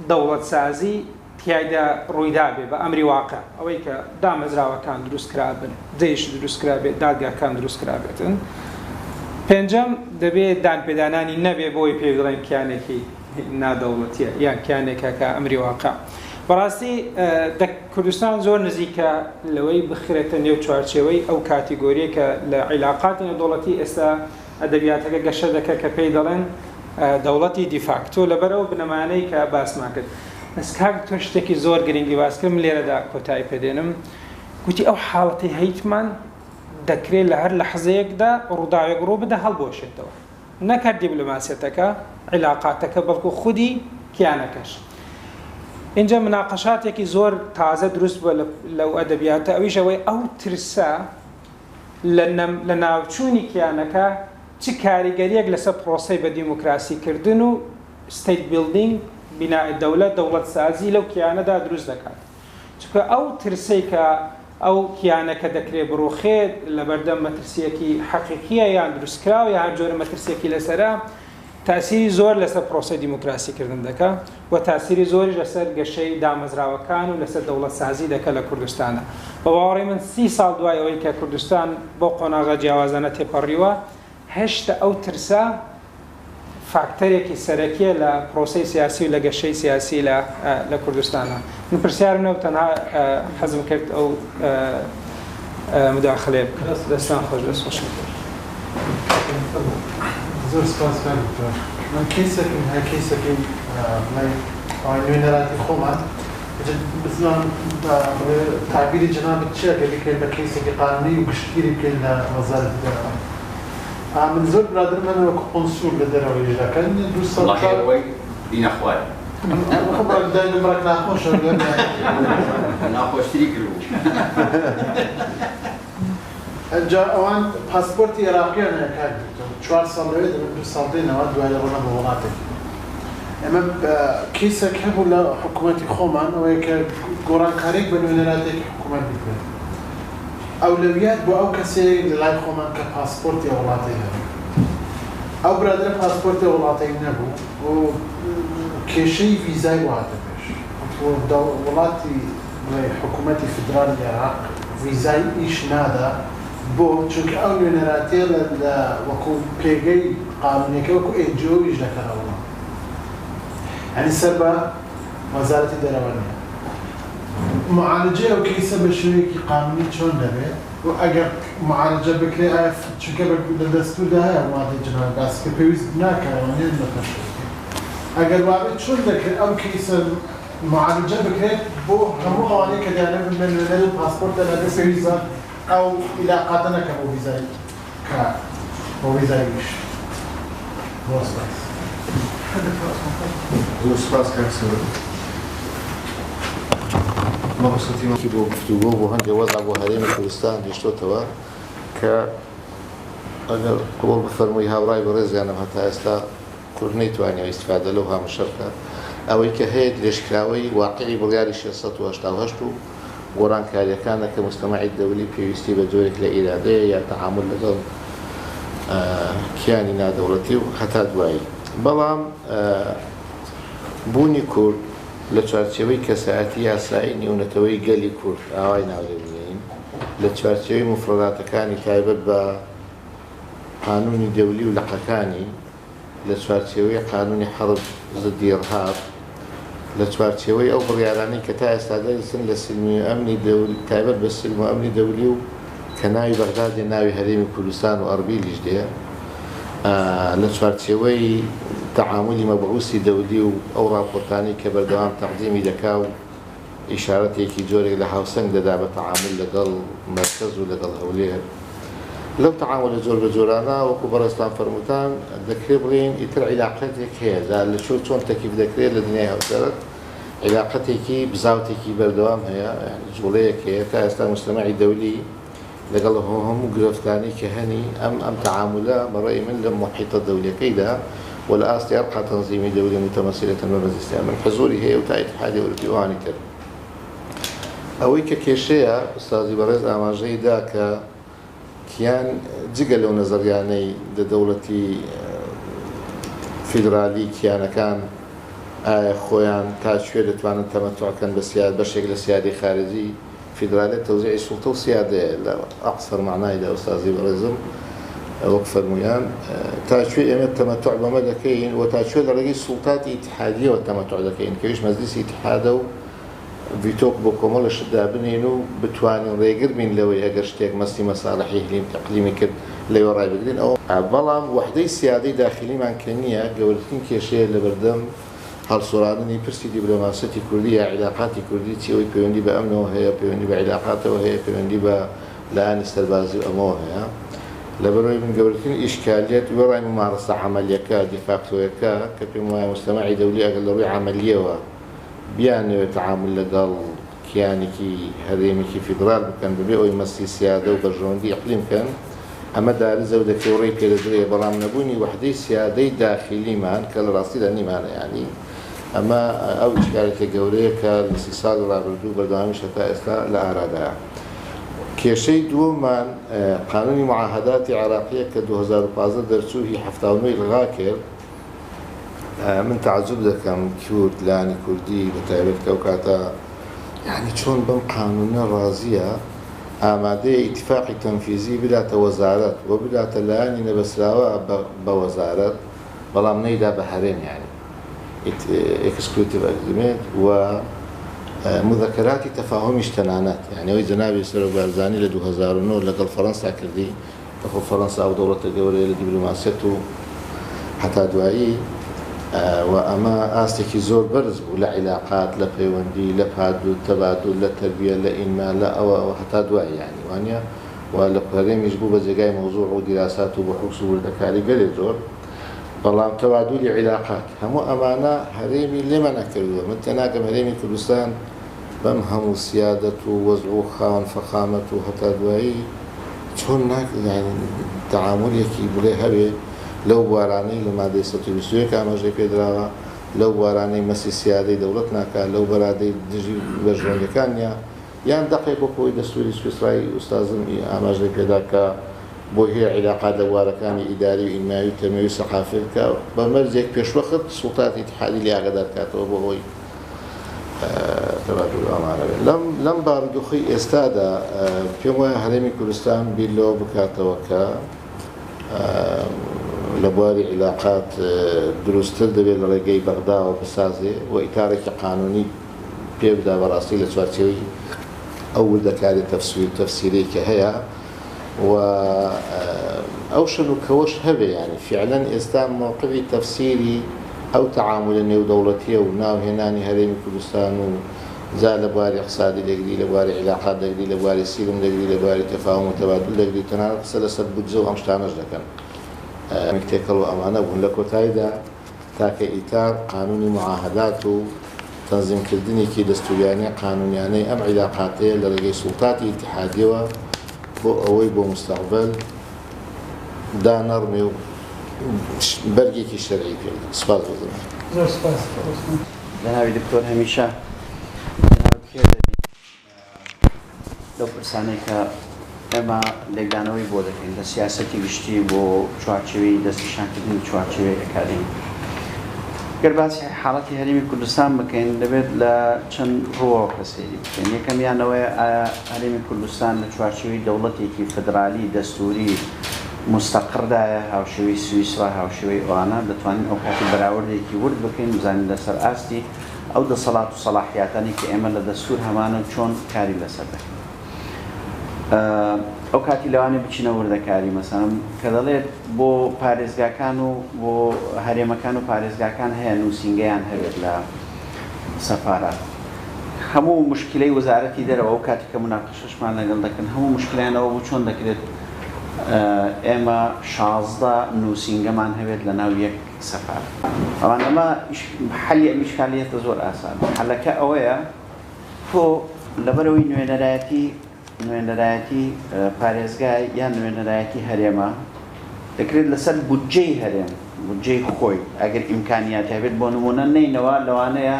دەوڵەتسازی تیایدا ڕوویدا بێ بە ئەمری واقع ئەوەی کە دامەزراوەکان دروست کرابن دەیش دروست کرابێت دادگاکان دروست کرابێتن پێنجەم دەبێت دانپێدانانی نەبێ بۆی پێ بڵێن کیانێکی نادەوڵەتیە یان کیانێکە کە ئەمری واقع بەڕاستی کوردستان زۆر نزیکە لەوەی بخرێتە نێو چوارچێوەی ئەو کاتیگۆریە کە لە عیلاقاتی نێودەوڵەتی ئێستا ئەدەبیاتەکە گەشە دەکە کە پێی دەڵێن دەوڵەتی دیفاکتۆ لەبەرەوە بنەمانەی کە باسمان کرد ئەسکاک تۆ شتێکی زۆر گرنگی باسکردم لێرەدا کۆتایی پێدێنم گوتی ئەو حاڵەتی هەیتمان دەکرێت لە هەر لەحزەیەکدا ڕووداوێک ڕوو بدە هەڵبۆشێتەوە نەکات دیبلۆماسیەتەکە عیلاقاتەکە بەڵکو خودی کیانەکەش اینجا مناقەشاتێکی زۆر تازە دروست بووە لەو ئەدەبیاتە ئەویش ئەوەی ئەو ترسە لە ناوچوونی کیانەکە چ کاریگەریەک لەسەر پرۆسەی بە دیموکراسیکردن و ستیت بیلدینگ بینای دەوڵەت سازی لەو کیانەدا دروست دەکات چونکە ئەو ترسەی کە ئەو کیانەکە دەکرێت بڕوخێت لە بەردەم مەترسیەکی حەقیقیە یان دروستکراوە یا هەر جۆرە مەترسیەکی لەسەرە تاسیری زۆر لەسەر پرۆسەی دیموکراسیکردن دەکە و تاسیری زۆری لەسەر گەشەی دامەزراوەکان و لەسەر دەوڵەت سازی دەکە لە کوردستانە بە باوەڕی من 30 ساڵ دوای ئەوەی کە کوردستان بۆ قۆناغا جیاوازانە تێپەڕیوە هێشتا ئەو ترسە فاکتەرێکی سەرەکیە لە پرۆسەی سیاسی و لە گەشەی سیاسی لە کوردستانە من پرسیارم تەنها حەزم کرد ئەو مداخلێ بکەم دەستان خۆش دەست خۆش زۆر سپاس من کەیسێکم هەیە کەیسێکی نوێنەراتی خۆمان بزنان تعبیری جنابت چییە کە بکەین بە کەیسێکی قانونی و گشتگیری بکەین لە وەزارەتی دەرەوە من زۆر برادرم هەن وەکو قۆنسوڵ لە دەرەوەی دەکەن 2 ساڵ بینەخوای دای نمرەک ناخۆشە ناخۆشتری کرد ئەنجا ئەوان پاسپۆرتی عێراقییان هەیە کار 4 ساڵ لەوێ دەبن 2 ساڵ دێنەوە دوای لەڕۆنە بە وڵاتێک ئێمە کەیسێک هەبوو لە حکوومەتی خۆمان ئەوەیە کە گۆڕانکاریێک بە نوێنەراتێکی حکوومەت بکرێت ئەولەویات بۆ ئەو کەسێک لە لای خۆمان کە پاسپۆرتی وڵاتی هەبوو ئەو برادرە پاسپۆرتی وڵاتی نەبوو و کێشەی ویزای واتە پێش وڵاتی حکوومەتی فدرالی عێراق ویزای ئیش نادا بۆ چونکە ئەو نوێنەراتێ لە وەکو پێگەی قانونیەکە وەکو NGO ئیش دەکەنەوە یعنی سەر بە وەزارەتی دەرەوە نیە معالجه ئەو کەیسە بە شێوەیەکی قانونی چۆن دەبێت و ئەگەر معالجه بکرێ چونکە لە دەستوردا هەیە وڵاتی جناب باس کە پێویست ناکەوە نێن بە پێشکەوتن ئەگەر وابێت چۆن دەکرێت ئەو کەیسە معالجه بکرێت بۆ هەموو ئەوانەی کە دیانەبن بە نوێنەر و پاسپۆرت دەنەبێت پێویستە ئەو عیلاقاتە نەکە بۆ ویزای کار بۆ ویزای ویش زۆر سپاس کاک سەرۆک مەبەستی بۆ گفتوگۆ بۆ هەندێک وەزع بۆ هەرێمی کوردستان گەیشتۆتەوە کە ئەگەر قبوڵ بفەرمووی هاوڕای بەڕێزیانم هەتا ئێستا کورد نەیتوانێت ئیستیفادە لەو هامشەرکە ئەوەی کە هەیە درێژکراوەی واقعی بڕیاری 688 و گۆڕانکاریەکانە کە مجتەمەعی دەولی پێویستی بە جۆرێک لە ئیرادەیە یا تەعامل لەگەڵ کیانی نادەوڵەتی و هەتا دوایی بەڵام بوونی کورد لە چوارچێوەی کەسایەتی یاسایی نێونەتەوەی گەلی کورد ئاوای ناودەبینین لە چوارچێوەی مفرەداتەکانی تایبەت بە قانونی دەولی و لەقەکانی لە چوارچێوەی قانونی حەرب زدی ئیرهاب لە چوارچێوەی ئەو بڕیارانەی کە تا ئێستا دەرسن لە سلمی و ئەمنی دەولی تایبەت بە سلم و ئەمنی دەولی و کە ناوی بەغدادێ ناوی هەرێمی کوردستان و ئەربیلیش دێ لە چوارچێوەی تعاملی مەبعوثی دەولی و ئەو ڕاپۆرتانی کە بەردەوام تەقدیمی دەکا و ئیشارەتێکی جۆرێک لە هاوسەنگ دەدا بە تعامل لەگەڵ مەرکەز و لەگەڵ هەولێر لەو تعاملە جۆر بە جۆرانە وەکو بەڕێستان فەرمووتان دەکرێت بڵێن ئیتر عیلاقەتێک هەیە لە چۆن تەکیف دەکرێت لە دنیای هەولێرت عیلاقەتێکی بزاوتێکی بەردەوام هەیە جوڵەیەک هەیە تا ئێستا مجتەمەعی دەولی لەگەڵ هەموو گرفتانی کە هەنی ئەم تعاملە بەڕێی من لە محیطە دەولیەکەیدا ولا أصل يبقى تنظيمي دولي متمثلة بالرئاسة من حضوري هي وتا اتحادية والتواني تر أوي ككيشيا أستاذي برز أماجي ذاك كيان جيجا لو نظرياني دولتي فيدرالي كيان كان خويان تاشوير توان تمتع كان بسياد بشكل سيادي خارجي فيدرالي توزيع السلطة وسيادة لا أقصر معناه إذا أستاذي برزم وقف الميان تاشوي إمام التمتع بمدكين وتاشوي لرجل السلطات اتحادية والتمتع دكين كيش مجلس اتحاده فيتوك بكمال الشدة بنينو بتواني ريجر من لو يجرشتك مسي مصالحي هليم تقليمي كد لا يوراي بدين أو بلام وحدي سيادي داخلي من كنيا جولتين كيشيء اللي بردم هالصوراني برسي دبلوماسيتي كردية علاقاتي كردية تيوي بيوندي بأمنه وهي بيوندي بعلاقاته وهي بيوندي بلان استربازي وأموه يا لبروي من قبلتين إشكاليات وراي ممارسة عملية ديفاكتو كبما مجتمعي دولي أقل روي عملية بيان تعامل لقال كيانكي هريمكي فيدرال كان ببيعوا يمسي سيادة وبرجوندي إقليم كان أما دارزة ودكتوري بيلدرية برام نبوني وحدي سيادة داخلي مان كالراسي لأني مان يعني أما أو إشكالية قولية كالاستيصال ورابردو بردوامي شتاء إسلا لا أرادها كيشي دومان قانوني معاهدات عراقية ك 2015 درسوه حفتاونوي الغاكر من تعجب ذكام كورد لاني كردي بتعبير كوكاتا يعني شلون بم قانون رازية آماده اتفاقي تنفيذي بلا وزارات وبلا تلاني نبسلاوة بوزارات بلا منيدا بحرين يعني اكسكلوتيف اجريمنت و مذكرات تفاهم اشتنانات يعني وي جنابي سرو بارزاني ل 2009 لقل فرنسا كردي تخو فرنسا او دولة الدولية لدبلوماسيته حتى دوائي وأما آستكي زور برز ولا علاقات لا بيوندي لا بهادو تبادل لا تربية لا إنماء لا أو حتى دوائي يعني وانيا ولا بهريم يجبوا بزجاي موضوع ودراسات وبحوث والذكاء قليل زور والله تبادل علاقات هم أمانة هريمي لمن أكلوا من تناقم هريمي كردستان بمهم سيادته ووضعه خان فخامته حتى دوائي شون يعني تعامل يكي بلي هبي لو باراني لما دي ستويسوي كما جاي بيدراوا لو باراني مسي سيادي دولتنا كان لو برادي دجي برجون كانيا یان دقیق بۆی دەستوری سویسرایی ئوستازم ئاماژەی پێدا کە بۆ هەیە عیلاقات لە بوارەکانی ئیداری و ئینمایی و تەرمەوی سەقافێت کە بە مەرجێک پێشوەخت سوڵتاتی اتحادی لێ ئاگادار کاتەوە بۆ هۆی تەبادل ئامانە بێت لەم بارودۆخی ئێستادا پێم وایە هەرێمی کوردستان بیر لەوە بکاتەوە کە لە بواری عیلاقات دروستتر دەبێت لە ڕێگەی بەغداوە بسازێ و ئیتارێکی قانونی پێ بدا بەڕاستی لە چوارچێوەی ئەو وردەکاری تەفسیرێکی هەیە و ئەو شنوکەوەش هەبێ ینی فعلا ئێستا موقعی تەفسیری ئەو تەعاملە نێودەوڵەتیە و ناوهێنانی هەرێمی کوردستان و جا لە بواری اقتصادی دەگری لە بواری عیلاقات دەگری لە بواری سیلم دەگری لە بواری تەفاهم و تەبادل دەگری تەنانەت قسە لەسەر بودجە و ئەم شتانەش دەکەن تێکەڵ و ئەمانە بوون لە کۆتاییدا تاکە ئیتار قانونی معاهدات و تەنزیمکردنێکی دەستوریانەی قانونیانەی ئەم عیلاقاتەیە لە ڕێگەی سوڵتاتی ئیتحادیەوە بۆ ئەوەی بۆ مستەقبل دانەڕمێ و بەرگێکی شەرعی پێ سپاس بزنم. زۆر سپاس. جنابی دکتۆر هەمیشە لەو پرسانەی کە ئێمە لێکدانەوەی بۆ دەکەین لە سیاسەتی گشتی بۆ چوارچێوەی دەستنیشانکردنی چوارچێوەی ئەکادمی. گەر باسی حاڵەتی هەرێمی کوردستان بکەین دەبێت لە چەند ڕۆوە پرسیاری بکەین. یەکەمیانەوەی ئایا هەرێمی کوردستان لە چوارچێوەی دەوڵەتێکی فدرالی دەستوری مستەقردایە هاوشێوەی سویسرا هاوشێوەی ئەوانە دەتوانین ئەو کاتی بەراوردێکی ورد بکەین بزانین لەسەر ئاستی ئەو دەسەڵات و سەلاحیاتانی کە ئێمە لە دەستور هەمانە چۆن کاری لەسەر دەکەین. ئەو کاتی لەوانێ بچینە وردەکاری مەسەڵەن کە دەڵێت بۆ پارێزگاکان و بۆ هەرێمەکان و پارێزگاکان هەیە نووسینگەیان هەبێت لە سەفارات. هەموو مشکلەی وەزارەتی دەرەوە ئەو کاتی کە مناقەشەشمان لەگەڵ دەکەن هەموو مشکلانەوە بۆ چۆن دەکرێت ئێمە 16 نووسینگەمان هەبێت لە ناو یەک سەفارەت. ئەوان ئەمە حەلی ئەم ئیشکالیەتە زۆر ئاسان. حەلەکە ئەوەیە تۆ لەبەرەوەی نوێنەرایەتی پارێزگای یان نوێنەرایەتی هەرێمە دەکرێت لەسەر بودجەی هەرێم بودجەی خۆی ئەگەر ئیمکانیات هەبێت بۆ نمونە نینەوە لەوانەیە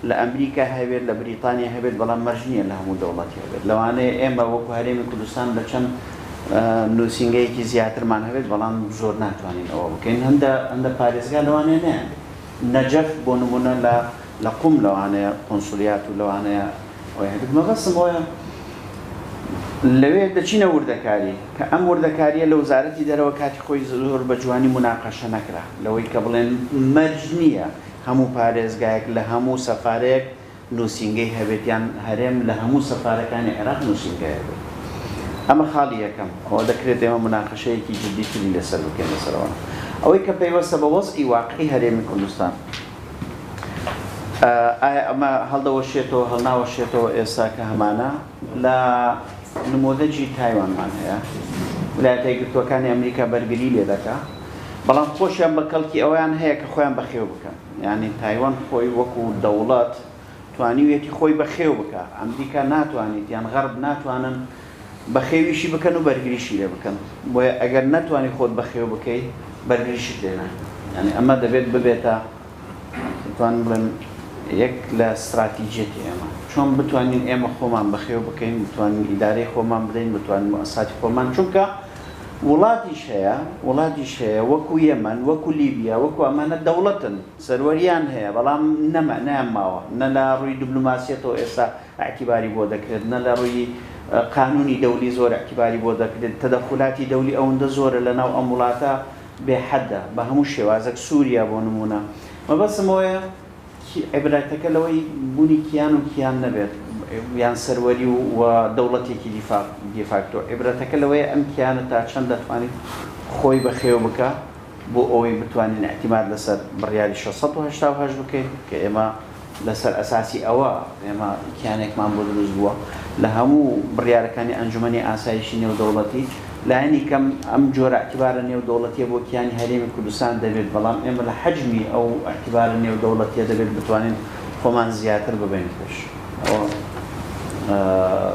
لە ئەمریکا هەبێت لە بریتانیا هەبێت بەڵام مەرجنیە لە هەموو دەوڵەتی هەبێت لەوانەیە ئێمە وەکو هەرێمی کوردستان لە چەند نووسینگەیەکی زیاترمان هەبێت بەڵام زۆر ناتوانین ئەوە بکەین هەندە پارێزگا لەوانەیە نیان نەجەف بۆ نمونە لە قوم لەوانەیە قۆنسولیات و لەوانەیە ئەوەی هەبێت مەبەستم وایە لەوێ دەچینە وردەکاری کە ئەم وردەکاریە لە وزارەتی دەرەوە کاتی خۆی زۆر بە جوانی مناقەشە نەکرا لەوەی کە بڵێن مەرج نییە هەموو پارێزگایەک لە هەموو سەفارەیەک نووسینگەی هەبێت یان هەرێم لە هەموو سەفارەکانی عێراق نووسینگە هەبێت. ئەمە خاڵی یەکەم ئەوە دەکرێت ئێمە مناقەشەیەکی جددیتری لەسەر بکەین لەسەرەوە. ئەوەی کە پەیوەستە بە وەزعی واقعی هەرێمی کوردستان ئایا ئەمە هەڵدەوەشێتەوە هەڵناوەشێتەوە ئێستا کە هەمانە لە نموذجی تایوانمان هەیە ویلایەتە یەکگرتووەکانی ئەمریکا بەرگری لێ دەکا بەڵام خۆشیان بە کەڵکی ئەویان هەیە کە خۆیان بەخێو بکەن یعنی تایوان خۆی وەکو دەوڵەت توانیوێتی خۆی بەخێو بکە ئەمریکا ناتوانیت یان غەرب ناتوانن بەخێویشی بکەن و بەرگریشی لێ بکەن بۆیە ئەگەر ناتوانانی خۆت بەخێو بکەیت بەرگریشت لێ ناکەی یعنی ئەمە دەبێت ببێتە توان بڵێن یەک لە استراتیجێتی ئێمە چۆن بتوانین ئێمە خۆمان بەخێو بکەین بتوانین ئیدارەی خۆمان بدەین بتوانین مؤسساتی خۆمان چونکە وڵاتیش هەیە وەکو یەمەن وەکو لیبیا وەکو ئەمانە دەوڵەتن سەروەریان هەیە بەڵام نەیان ماوە نە لە ڕووی دیبلۆماسیەتەوە ئێستا ئاعتیباری بۆ دەکرێت نە لە ڕووی قانونی دەولی زۆر ئاعتیباری بۆ دەکرێت تەدەخولاتی دەولی ئەوەندە زۆرە لەناو ئەم وڵاتە بێحەدە بە هەموو شێوازێک سووریا بۆ نمونە مەبەستمەوەیە عیبرەتەکە لەوەی بوونی کیان و کیان نەبێت یان سەروەری و دەوڵەتێکی دیفاکتۆ عیبرەتەکە لەوەیە ئەم کیانە تا چەند دەتوانێت خۆی بەخێو بکە بۆ ئەوەی بتوانین اعتیماد لەسەر بڕیاری 688 بکەین کە ئێمە لەسەر ئەساسی ئەوە ئێمە کیانێکمان بۆ دروست بووە لە هەموو بڕیارەکانی ئەنجومەنی ئاسایشی نێودەوڵەتی لایەنی کەم ئەم جۆرە ئەعتیبارە نێودەوڵەتیە بۆ کیانی هەرێمی کوردستان دەبێت بەڵام ئێمە لە حەجمی ئەو ئەعتیبارە نێودەوڵەتیە دەبێت بتوانین خۆمان زیاتر ببین پێش ئەوە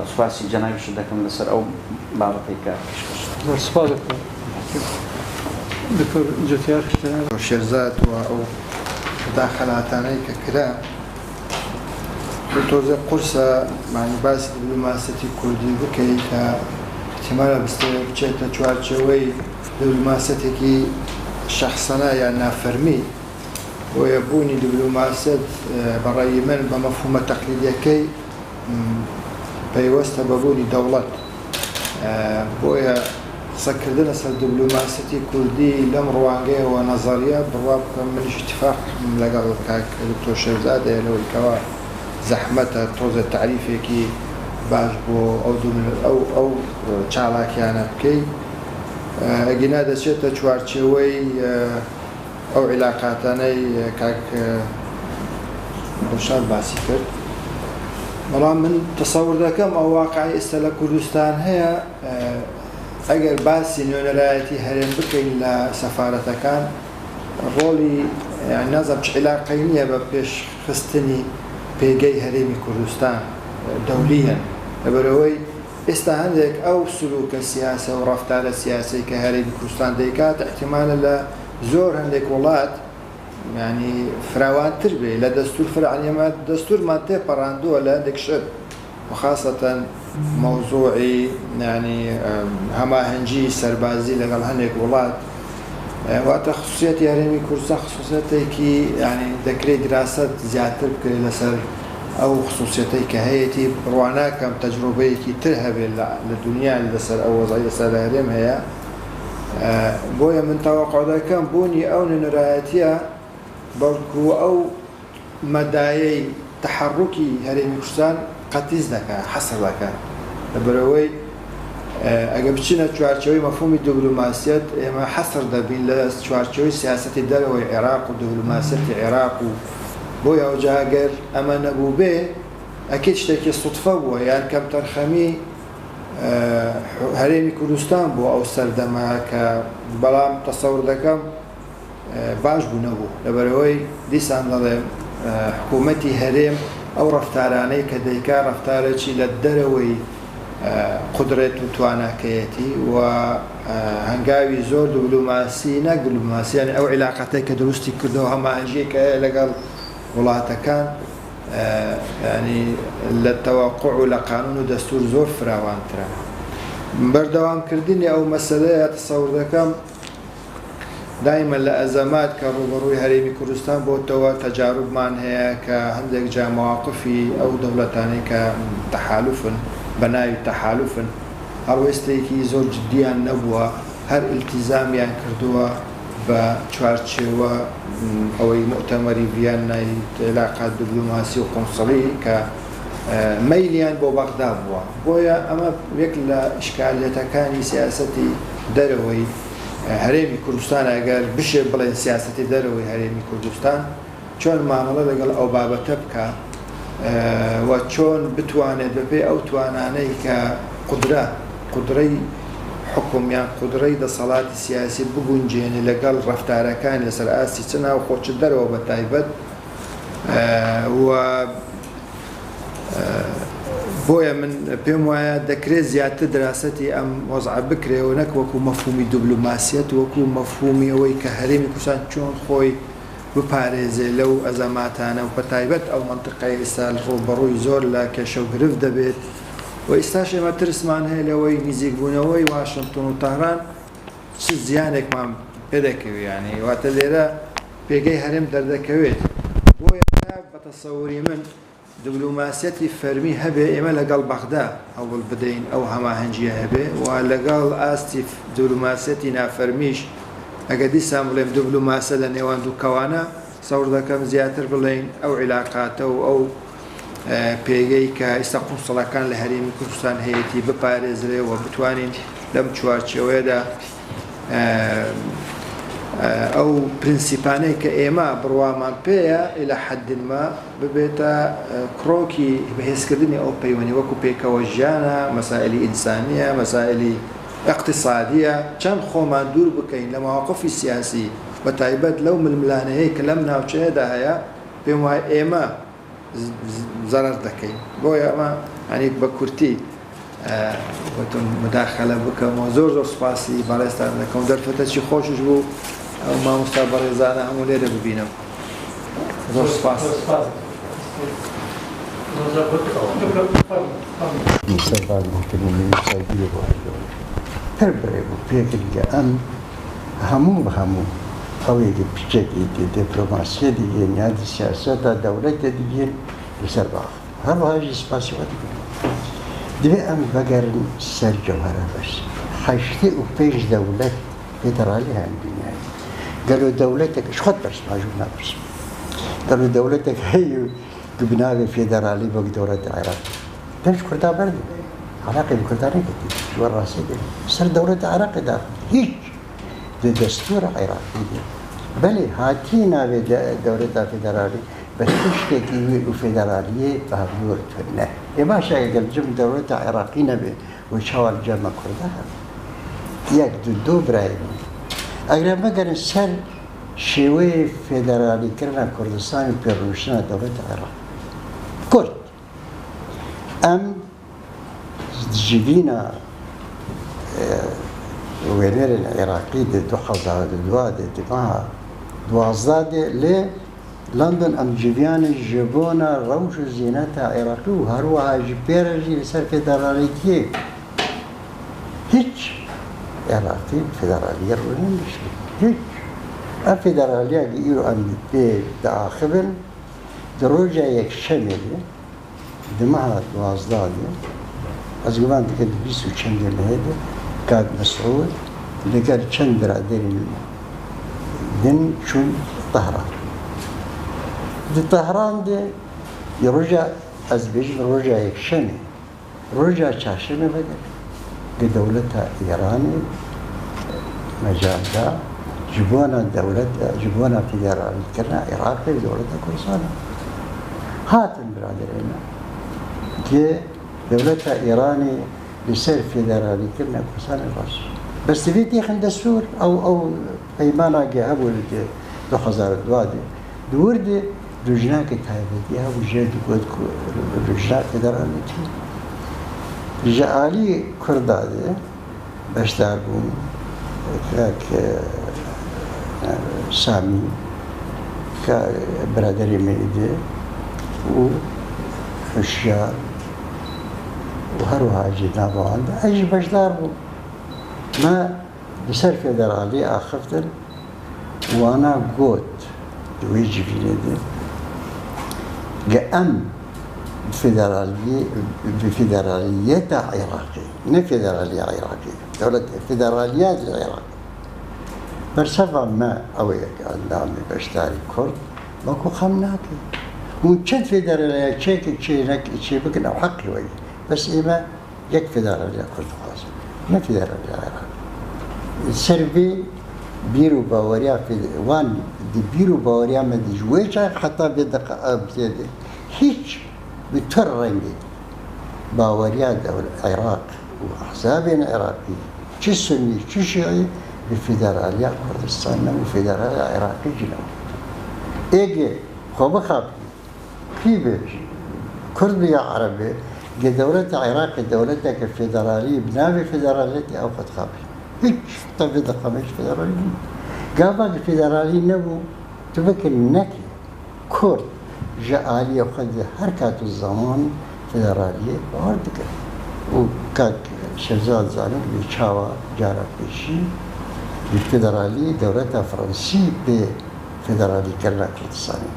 سوپاسی جەنابیش دەکەم لەسەر ئەو بابەتەی کە پێشکەش زۆر سوپاس دکتۆر جوتیار شێرزاد و ئەو داخەلاتانەی کە کرا تۆزە قورسە معنی باسی دیپلۆماسەتی کوردی بکەیت کە احتیمالە بچێتە چوارچێوەی دیپلۆماسەتێکی شەخسەنە یان نافەرمی بۆیە بوونی دیپلۆماسەت بەڕێی من بە مەفهومە تەقلیدیەکەی پەیوەستە بە بوونی دەوڵەت بۆیە قسەکردن لەسەر دیپلۆماسەتی کوردی لەم ڕوانگەیەوە نەزەریە بڕوا بکەم منیش اتفاق لەگەڵ کاک دکتۆر شێرزادەیە لەوەی کەوا زەحمەتە تۆزە تعریفێکی باش بۆ ئەو چالاکیانە بکەی ئەگینا دەچێتە چوارچێوەی ئەو عیلاقاتانەی کاک ڕۆشاد باسی کرد بەڵام من تەسەور دەکەم ئەو واقعی ئێستا لە کوردستان هەیە ئەگەر باسی نوێنەرایەتی هەرێم بکەین لە سەفارەتەکان ڕۆڵی نازم چ عیلاقەی نییە بە پێشخستنی پێگەی هەرێمی کوردستان دەولیەن لەبەرەوەی ئێستا هەندێک ئەو سلوکە سیاسە و ڕەفتارە سیاسی کە هەرێمی کوردستان دەیکات احتیمالە لە زۆر هەندێک وڵات ینی فراوانتر بێ لە دەستور فرعانیەمە دەستورمان تێپەڕاندووە لە هەندێک شت وخاصەتەن مەوزوعی ینی هەماهەنگی سەربازی لەگەڵ هەندێک وڵات واتە خصوصیەتی هەرێمی کوردستان خصوصیەتێکی ینی دەکرێت دراست زیاتر بکرێت لەسەر ئەو خصوصیەتەی کە هەیەی ڕواناکەم تەجروبەیەکی تر هەبێت لە دنیا لەسەر ئەو وەزای ئێستا لە هەرێم هەیە بۆیە من تەوەقع دەکەم بوونی ئەو نوێنەرایەتیە بەڵکو ئەو مەدایەی تەحەڕوکی هەرێمی کوردستان قەتیز دەکات حەسر دەکات لەبەرەوەی ئەگە بچینە چوارچەوەی مەفهومی دیپلۆماسیەت ئێمە حەسر دەبین لە چوارچەوەی سیاسەتی دەرەوەی عێراق و دیپلۆماسیەتی عێراق و بۆی ئەوجا ئەگەر ئەمە نەبوو بێ ئەکێ شتێکی سوتفە بووە یان کەم تەرخەمی هەرێمی کوردستان بۆ ئەو سەردەما کە بەڵام تەسەور دەکەم باش بوو نەبوو لەبەرەوەی دیسان دەڵێم حکوومەتی هەرێم ئەو ڕەفتارانەی کە دەیکا ڕەفتارێکی لە دەرەوەی قدرێت و تواناکەیەتی و هەنگاوی زۆر دیپلۆماسی نەک دیپلۆماسییان ئەو عیلاقەتەی کە دروستی کردەوە هەماهەنگیەکە لەگەڵ وڵاتەکان ینی لە تەواقع و لە قانون و دەستور زۆر فراوانترە بەردەوامکردنی ئەو مەسەلەیە تەسەور دەکەم دایمە لە ئەزەمات کە ڕوبەڕووی هەرێمی کوردستان بۆتەوە تەجاروبمان هەیە کە هەندێک جا مەواقفی ئەو دەوڵەتانەی کە تەحالوفن بە ناوی تەحالوفن هەڵوێستێکی زۆر جدیان نەبووە هەر ئیلتیزامیان کردووە بە چوارچێوە ئەوەی مؤتەمەری ڤیەنای عیلاقات دیپلۆماسی و قۆنسڵی کە مەیلیان بۆ بەغدا بووە بۆیە ئەمە یەک لە ئیشکالیەتەکانی سیاسەتی دەرەوەی هەرێمی کوردستان ئەگەر بشێ بڵێن سیاسەتی دەرەوەی هەرێمی کوردستان چۆن مامەڵە لەگەڵ ئەو بابەتە بکە و چۆن بتوانێت بەپێ ئەو توانانەی کە قودرەی حکومیان قودرەی دەسەڵاتی سیاسی بگونجێنێ لەگەڵ ڕەفتارەکان لەسەر ئاستی چ ناو خۆچ دەرەوە بە تایبەت و بۆیە من پێم وایە دەکرێت زیاتر دراسەتی ئەم وەزع بکرێەوە نەک وەکو مەفهومی دیپلۆماسیەت وەکو مەفهومی ئەوەی کە هەرێمی کوردستان چۆن خۆی بپارێزێ لەو ئەزەماتانە و بە تایبەت ئەو مەنتقەی ئێستا ڕوبەڕووی زۆر لە کێشە و گرفت دەبێت و ئێستاش ئێمە ترسمان هەیە لەوەی نزیکبوونەوەی واشنگتن و تەهران چ زیانێکمان پێدەکەوێت یانێ واتە لێرە پێگەی هەرێم دەردەکەوێت بۆیە بە تەسەووری من دیپلۆماسیەتی فەرمی هەبێ ئێمە لەگەڵ بەغدا هەوڵ بدەین ئەو هەماهەنگیە هەبێ و لەگەڵ ئاستی دیپلۆماسیەتی نافەرمیش ئەگە دیسان بڵێم دیپلۆماسە لە نێوان دوو کەوانە سەور دەکەم زیاتر بڵێین ئەو عیلاقاتە و ئەو پێگەی کە ئێستا قونسڵەکان لە هەرێمی کوردستان هەیەی بپارێزرێ و بتوانین لەم چوارچێوەیەدا ئەو پرینسیپانەی کە ئێمە بڕوامان پێیە لە حەدما ببێتە کڕۆکی بەهێزکردنی ئەو پەیوەنی وەکو پێکەوە ژیانە مەسائلی ئینسانیە مەسائلی اقتصادیە چەند خۆمان دوور بکەین لە مەواقفی سیاسی بە تایبەت لەو ململانەیە کە لەم ناوچەیەدا هەیە پێم وایە ئێمە زەرەر دەکەین بۆیە ئەمە ینی بە کورتی وتم مداخلە بکەمەوە زۆر سوپاسی بەڕێستان دەکەم دەرفەتەکی خۆشش بوو ئەو مامۆستا بەڕێزانە هەموو لێرە ببینم زۆر سوپاس مستقبل ممكن يساعدني بواحد تربري وفكر أن همو أوي بشكل دبلوماسية دي يعني السياسة الدولة دي يسرع هذا هاي سباسيو دي أم بقر سر جوهرة بس حشتي وبيش دولة فيدرالية عندنا قالوا دولتك شو خد بس ما جبنا بس قالوا دولتك هي جبناها فيدرالي بق دولة العراق ده مش كردها برد عراقي بكردها كتير شو الراسي دي صار دولة العراق ده هيك دستور عراقي بله هاتينا بدولة فيدرالي بس تشتكي وفيدرالية فهمور تونه يبقى شيء قال جم دولة عراقينا وشوال جمع كردها يك برايم اگر ما قال سر شوي فيدرالي كرنا كردستان بيروشنا دولة العراق كرد ام جبينا وينير العراقي دو حزار دواد دماها دوازداد ل لندن ام جبيان جبونا روش زينتها عراقي وهروها جبيرجي لسر فيدراليتي هيك عراقي فيدرالية رولين بشي هيك الفيدرالية يقولوا أن بي داخل دروجة يكشمل دمها دوازدادي از قبان دكت بيسو چند لهذا كاد مسعود لقال چند برادرين دن شون طهران دي طهران دي يرجع از بيجن رجع يكشمل رجع چاشمه بدل بدولتها إيراني مجال دا جبونا دولة جبونا فيدرالي كرنا عراقي دولتها كردستان هاتن برادرين كي دولتها إيراني لسير فيدرالي كرنا كردستان الراس بس تبيتي خن دستور أو أيمانا جابوا دو حزار دوادي دوردي رجناك تايبتي هاو جاد قد رجناك فيدرالي رجالي كردادي باشتار بون كاك سامي كبرادري ميدي وحشيار وهروها جينا بوان اجي باشتار بون ما بسر فيدرالي اخفتن وانا قوت ويجي في نادي قام بفيدرالية عراقي نه فيدرالية عراقية دولة فيدراليات العراق برسفا ما أويك عندامي باشتاري كرد ماكو خمناكي وشد فيدرالية شي بكن أو حقي وي بس إما يك فيدرالية كرد خلاص نه فيدرالية عراقي السربي بيرو باوريا في وان دي بيرو باوريا ما دي جويشا حتى بدقة بزيادة هيك بترنجي باوريات العراق وأحزاب عراقي شي سني شي شيعي بفيدرالية كردستان وفيدرالية عراقي جنو إيجي خوب خابي كيف كرد يا عربي دولة العراق دولتك الفيدرالية بنابي فيدرالية أو قد خابي هيك طبيعة قميش فيدرالية قابل الفيدرالية نبو تفكر نكي كرد جاءالية وخذ حركات الزمان فيدرالية واردك وكاك شهزاد زانك بيشاوا جارة بيشي بالفيدرالية دولتها فرنسي بفيدرالية كرنا كردستاني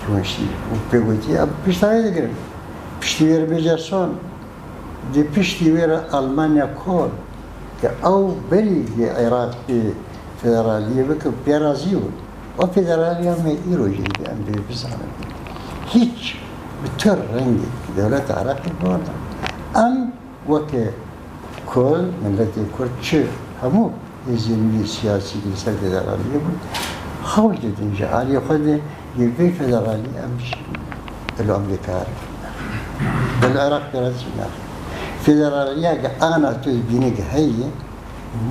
تونسي وبيقولتي أب بيشتغل دقرن بيشتغل بيجاسون دي بيشتغل ألمانيا كول كأو بري العراق بفيدرالية بك بيرازيون وفيدرالية ما يروجي بأمريكا بزانك هيك بتر رنجي دولة العراق بوانا أم وكي كل من التي كرد شيء همو يزيني سياسي لسر فيدرالية حاول جدين جعالي وخذ يبي فيدرالية أمشي الأمريكا بالعراق برازينا فيدرالية أنا تبينك هي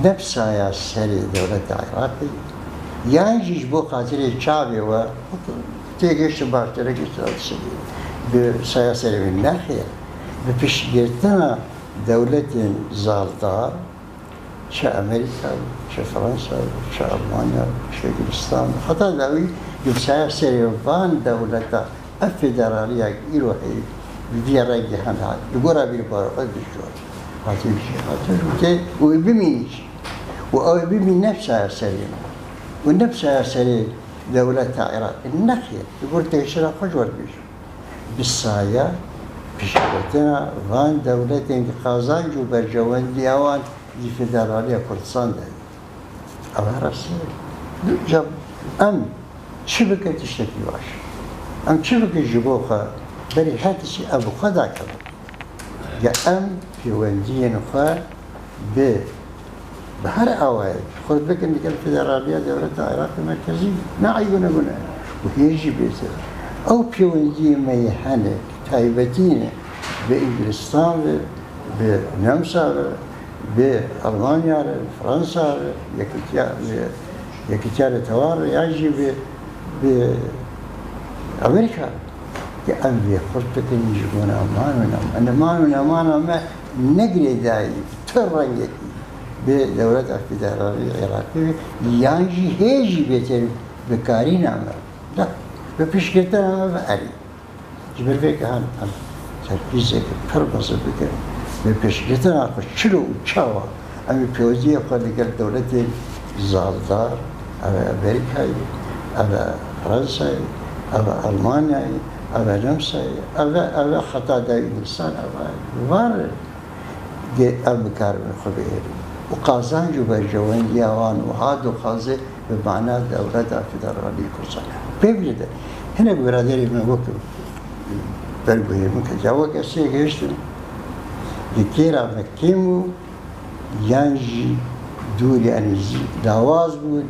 نفسها يا سري دولة العراق يعني بو خاطر شعبي و تيجيش بارترك بسياسة من ناحية بفشجتنا دولة زالدار شا أمريكا شا فرنسا شا ألمانيا شا إنجلستان حتى داوي بسياسة بان دولة الفيدرالية إيروحي دیاره جهان هات دگورا بیر بارا قد بشور هاتی بشی هاتی و ببینیش و او ببین نفسها سريع ونفسها سريع دولة العراق النخية يقول تيشرا خجور بيش بالصايا بشكلتنا فان دولتين قازان جو برجوان ديوان دي فدرالية كردستان ده أما رسول جاب أم شبكة تشتكي واش أم شبكة جبوخة بري هاتشي أبو خدا كذا جا أم في وندين خا بهر أوائل خذ بك إنك الفدرالية دولة العراق المركزية ما عيونا قلنا وهيجي بيتر أو بيوندي ما يحنك تايبتين بإنجلستان بنمسا بألمانيا بفرنسا يكتيار توار يجي بأمريكا كأن بيخرطك يجبون أماننا أنا ما نقري داي ترنجتي بدولة الفدرالية العراقية يانجي هيجي بيتر بكارين عمل لا بفشكتنا ما بأري جبر فيك هان تركيزك فربص بك بفشكتنا خشلو وشاوا أمي بيوزي أقول لك الدولة زالدار أبا أمريكا أبا فرنسا أبا ألمانيا أبا نمسا أبا خطا دا إنسان أبا وار المكار من خبيري وقازان جو برجوان ديوان وهادو قازي بمعنى دولة الفدرالية كردستان بيبلده هنا برادري من وكر بربوهي من كجاوك الشيء يشتم لكيرا مكيمو يانجي دوري أنيزي داواز بود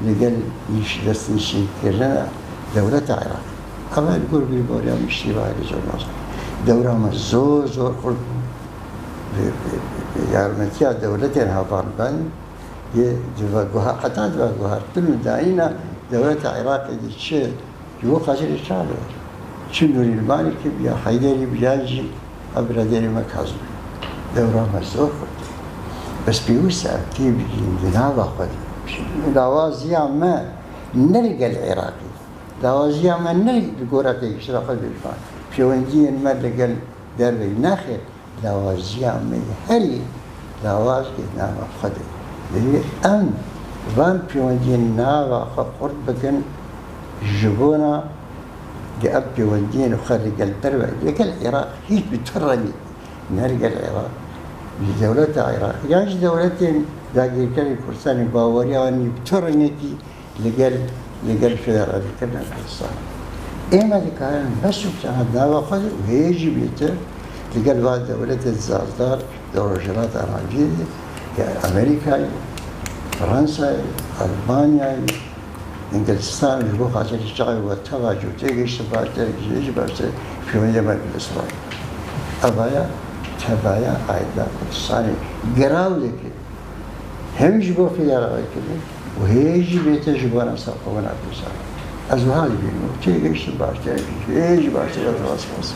لقل يش دستنشي كرنا دولة العراق أما يقول بالبوريا مشتي باهي زور مصر دورة مزور خلق يارمتيا دولتين هافاربان يدفقوها حتى دفقوها كل داينا دولة العراق شيء جو قاشر الشعب شو نوري المالك بيا حيدري بياجي أبردري مكازم دورة مزور بس بيوسع كيف جنابه خد دوازيا ما نلقى العراقي دوازيا ما نلقى الجورة يشرح بالفان في وندين ما لقى دربي ناخر دوازيا ما هري دواز جنابه خد اللي أم فان في وندين نابه خد بكن جبونا جاب في وندين وخرج الدربي لقى العراق هيك بتفرني نلقى العراق دولة العراق يعني دولتين داقي كلي كردستان باوريا واني بترنيتي لقال فدرالي كنا كردستان إما دي كان بس بتاع دعوة خذ وهيجي بيتر لقال بعد دولة الزالدار دولة جرات عربية أمريكا فرنسا ألمانيا إنجلستان يبغى عشان يشتغل وتواجد تيجي باشتر في مجمع الإسرائيل أبايا تبايا عيدا كردستاني قراولك هم جبوا في العراق وهيجي بيت جبوانا ساقونا كردستان أزوهالي بينو تيجي باشتر هيجي باشتر راس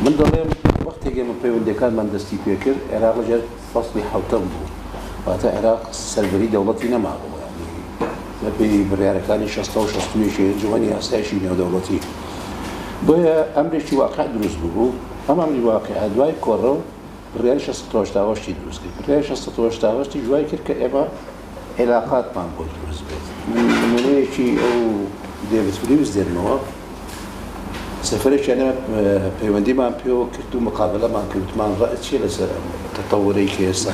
من دڵێم وەختێک ئێمە پەیوەندیەکانمان دەستی پێکرد عێراق لەژێر فەسڵی حەوتەم بوو واتە عێراق سەربەری دەوڵەتی نەمابوو لە پێی بڕیارەکانی 60 و 61 ئەنجومەنی ئاسایشی نێودەوڵەتی بۆیە ئەمرێکی واقع دروست بوو ئەم ئەمری واقع دوای کۆڕە و بڕیاری 16 دروست کرد بڕیاری 16 جوای کرد کە ئێمە عێلاقاتمان بۆ دروست بێت نمونەیەکی ئەو دێڤید فلیپس دێنمەوە سفرێکیان پەیوەندیمان پێوە کرد و مقابلەمان کردمان ڕائت چیە لەسەر تەتەوڕەی کە ئێستا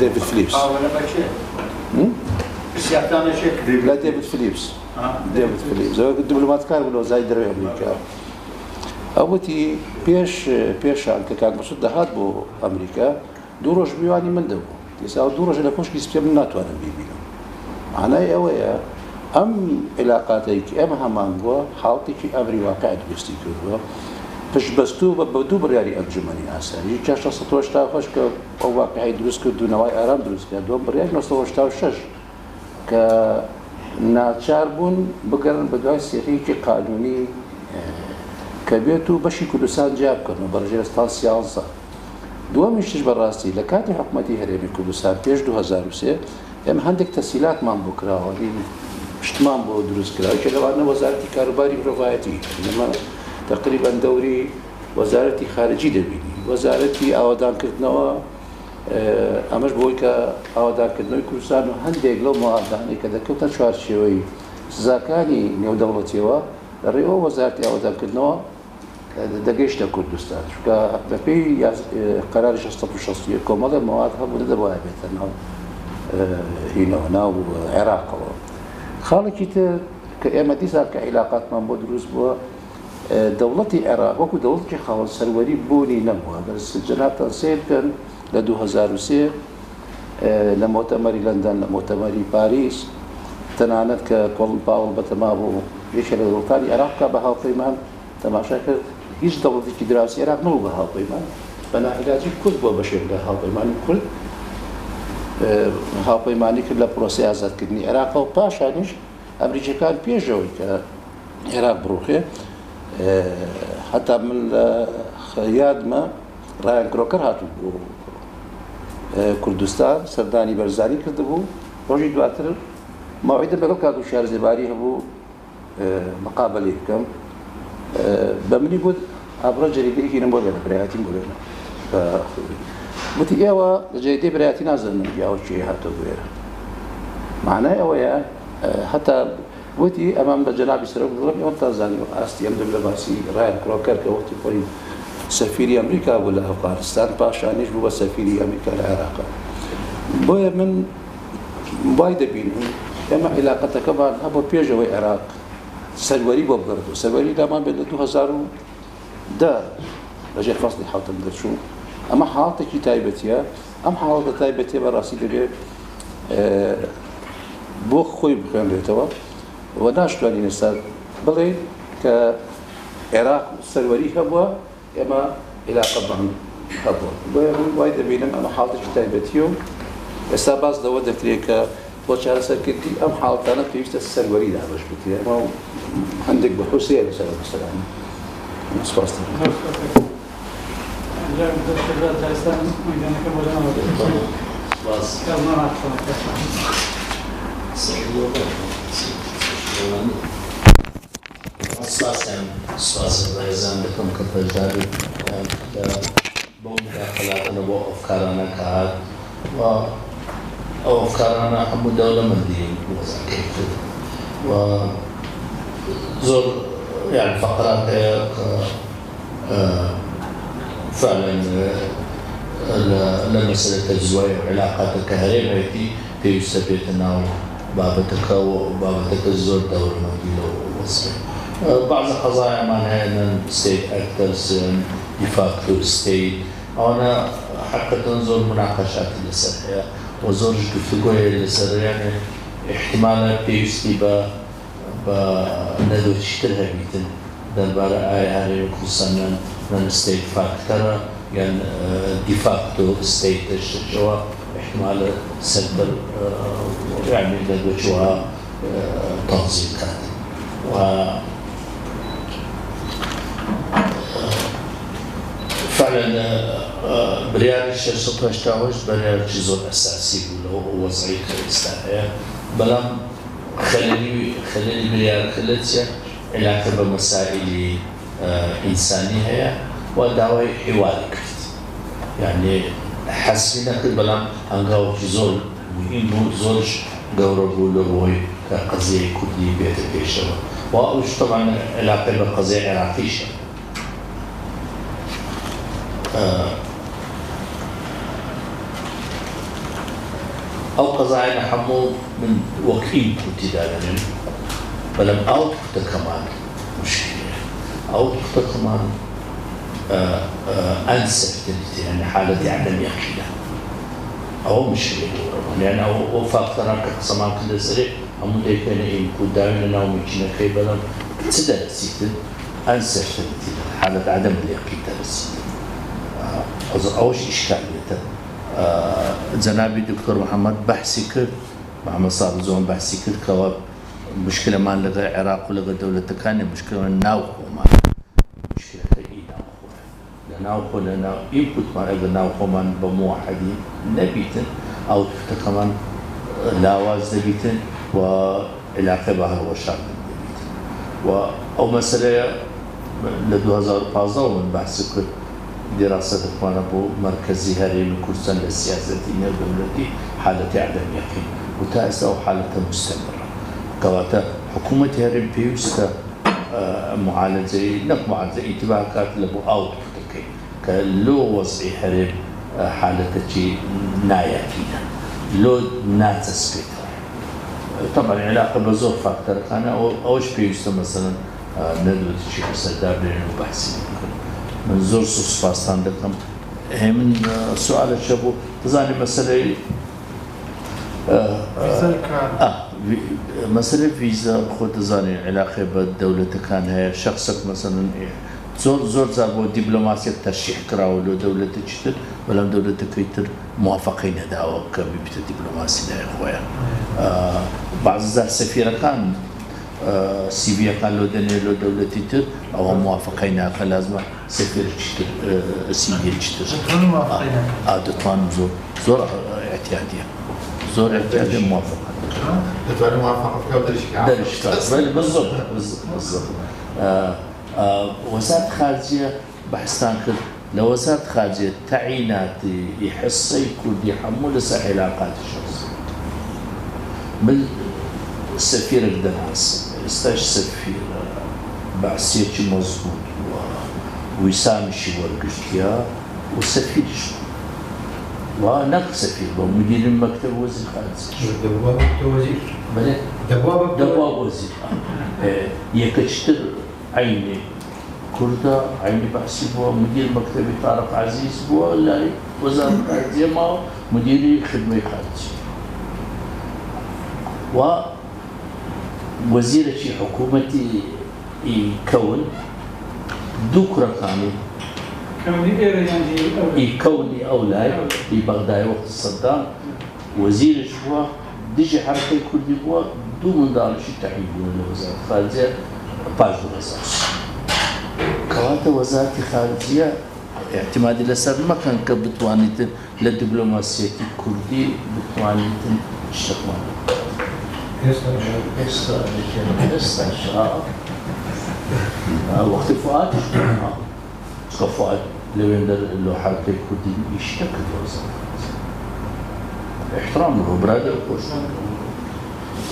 دێڤید فلیپس لا ديفيد فيليبس دبلوماتكار بوو لە زای دەرەوەی ئەمریکا ئەوتی پێشان کە کاک مەسعود دەهات بۆ ئەمریکا دوو ڕۆژ میوانی من دەبوو ئێستا دوو ڕۆژ لە کۆشکی سپێ من ناتوانم بیبینم معنای ئەوەیە ئەم عێلاقاتێکی ئێمە هەمان بووە حاڵتێکی ئەمری واقع دروستی کردووە پشتبەستوو بە دوو بڕیاری ئەنجومەنی ئاسایی 16 کە ئەو واقعی دروست کرد و نەوای ئارام دروست کرد دووەم بڕیاری 1986 کە ناچار بوون بگەڕن بە دوای سێرەیەکی قانونی کە بێت و بەشی کوردستان جیا بکەن و بەڕێژەی ساڵ 11 دووەمیشتش بەڕاستی لە کاتی حکوومەتی هەرێمی کوردستان پێش 2003 ئێمە هەندێک تەسهیلاتمان بۆ کراوە پشتمان بۆ دروستکراوە کە لەوانە وەزارەتی کاروباری مرۆڤایەتی لەمە تقریبا دەوری وەزارەتی خارجی دەبینی وەزارەتی ئاوادانکردنەوە ئەمەش بۆی کە ئاوادانکردنەوەی کوردستان و هەندێک لەو مەوادانەی کە دەکەوتە چوارچێوەی سزاکانی نێودەوڵەتیەوە لەڕێەوە وەزارەتی ئاوادانکردنەوە دەگەیشتە کوردستان چونکە بەپێی قەراری 1660 کۆمەڵە مەواد هەبوو دەبایە بێتە ناو هینەوە ناو عێراقەوە خاڵێکی تر کە ئێمە دیسان کە عیلاقاتمان بۆ دروست بووە دەوڵەتی عێراق وەکو دەوڵەتی خاوەن سەروەری بوونی نەبووە بەس جەنابتان سیر بکەن لە 2003 لە مۆتەمەری لەندەن لە مۆتەمەری پاریس تەنانەت کە کۆڵن پاوڵ بەتەما بوو یەکێ لە دەوڵەتانی عێراق بکە بە هاوپەیمان تەماشا کرد هیچ دەوڵەتێکی دراوسی عێراق نەبوو بە هاوپەیمان بە ناعیلاجی کورد بووە بەشێک لە هاوپەیمانی کورد هاوپەیمانی کرد لە پرۆسی ئازادکردنی عێراقەوە و پاشانیش ئەمریکیەکان پێشەوەی کە عێراق بڕوخێ حتا من لە یادمە ڕایان کرۆکەر هاتوو بوو کوردستان سەردانی بەرزانی کردبوو ڕۆژی دواتر ماوعیدە بەگەڵ کاک و شارزێباری هەبوو مقابلەی بکەم بە منی گوت ئابڕە جەریدەیەکی نم بۆ لێنە برایەتیم بۆ لێنە وتی ئێوە لە جەریدەی برایەتی نازانن پیاوە چێ هاتۆ بێرە معنای ئەوەیە هەتا وتی ئەمام بە جەنابی سەرۆک دڵم ئێوە تازانی و ئاستی ئەم دەم لە باسی ڕایان کرۆکەر کە وەختی خۆی سەفیری ئەمریکا بوو لە ئەفغانستان پاشانیش بوو بە سەفیری ئەمریکا لە عێراق بۆیە من وای دەبینم ئێمە عیلاقەتەکەمان هەبوو پێشەوەی عێراق سەروەری بۆ بگەڕێتەوە سەروەری دامان بێت لە 2010 لەژێر فەسڵی حوتم دەرچوو ئەمە حاڵەتێکی تایبەتیە ئەم حاڵەتە تایبەتیە بەڕاستی دەبێت بۆ خۆی بخوێنرێتەوە و ناشتوانین ئێستا بڵێن کە عێراق سەروەری هەبووە ئێمە عیلاقەمان هەبووە بۆیە من وای دەبینم ئەمە حاڵەتێکی تایبەتیە و ئێستا باس لەوە دەکرێت کە بۆ چارەسەرکردنی ئەم حاڵەتانە پێویستە سەروەری دابەش بکرێت ئەمە هەندێک بەخۆسیە لەسەر مەسەلانە سپاس سپاس ڕێزان دەکەم کە پەشداری بۆ مداخەلاتەوە بۆ ئەفکارانە کە هات و ئەو ئەفکارانە هەموو دەوڵەمەندی وەزارکەی کرد و زۆر يعني فقرات فعلا لمسألة الزوايا وعلاقات الكهرباء في يستبيتنا وبابتك وبابتك الزور دور مدينة وصل بعض القضايا معناها ستيت اكترز ديفاكتو ستيت أنا حقا تنظر مناقشات لسه وزور جفتقوية لسه يعني احتمالا بيستي ندو تشترها بيتن دنبارة آية خصوصا من ستيت فاكتورا يعني ديفاكتو ستيت الشجوة احتمال سلبر يعني ندو شوها تنظيم كان و فعلا بريار الشرطة اشتاوش بريار جزء أساسي له وضعية الاستعمار بلام خلالي بريار خلالتها علاقة بمسائل إنسانية ودعوة حواري كرت يعني حسبنا كل بلام أنقاو جزء مهم زوج قوربوا له كقضية كردية بيت الكيشة وأوش طبعا علاقة بقضية عراقية أو قضايا حمو من وكيل ابتداء بلم أوت كمان مشكلة أوت كمان uncertainty يعني حالة عدم يقين أو مشكلة يعني أو فاقتنا كسمان كل سريع هم دايما يكون دائما أو ممكن كي بلم تقدر تسيد uncertainty حالة عدم اليقين ترسيد أوش إشكالية جنابي دكتور محمد بحثي كرد محمد صاحب زون بحثي كرد كوا مشكلة ما لغا العراق ولغا دولة تكاني مشكلة من ناوخو ما مشكلة كي ناوخو لناوخو لنا إنبوت ما لغا ناوخو من بموحدين نبيتن أو تكمان لاواز نبيتن و علاقه بها وشان او مساله ل 2015 من بحث كل دراسه تكون ابو مركزي هرم كردستان للسياسه الدولتي حاله عدم يقين وتاسع حاله مستمره كواتا حكومه هرم بيوستا معالجه معالجه انتباهات لبو اوت كلو وضع هرم حالة ناياتينا لو ناتسبيت طبعا علاقة بزور فاكتور أنا أوش بيوستا مثلا ندوة شيء سردار بين وبحثي من زور سوسفاستان دكم هم سؤال الشبو تزاني مسألة مسألة فيزا خود تزاني علاقة بالدولة كان هي شخصك مثلا زور زاربو دبلوماسية ترشيح كراو لو دولة تشتر ولا دولة كيتر موافقين دعوة كبيبت الدبلوماسي ده إخويا بعض السفيرة كان سيفيا كان لو دنيا لو دولة تشتر أو موافقين لازم سفير تشتر سيفيا تشتر دطان زور اعتيادية زور اعتيادية موافقة دطان موافقة درجة بالضبط وزارة خارجية بحثان كل لو وزارة خارجية تعيينات يحصي يكون يحمل علاقات الشخص بالسفير الدناس استاش سفير بعسيتش مظبوط ويسام الشوار قشتيا وسفير ونق سفير ومدير المكتب وزير خارجية دبواب وزير بلى دبواب وزير يكشتر عيني كردا عيني بحسي بوا مدير مكتبي طارق عزيز بوا لا وزارة الخارجية ما مديري خدمة خارجية ووزير شي حكومتي يكون ذكرى كامل يكوني أولاي في بغداد وقت صدام وزير شبوا ديجي حركة كردي بوا دو من دارشي تعيبون لوزارة الخارجية باجو رزاش كواتا وزارة الخارجية اعتمادي لسر ما كان كبتوانيتن للدبلوماسية الكردي بتوانيتن الشقوان وقت فؤاد فؤاد لو يندر لو حركة الكردي يشتكل وزارة احترام له برادر وكوش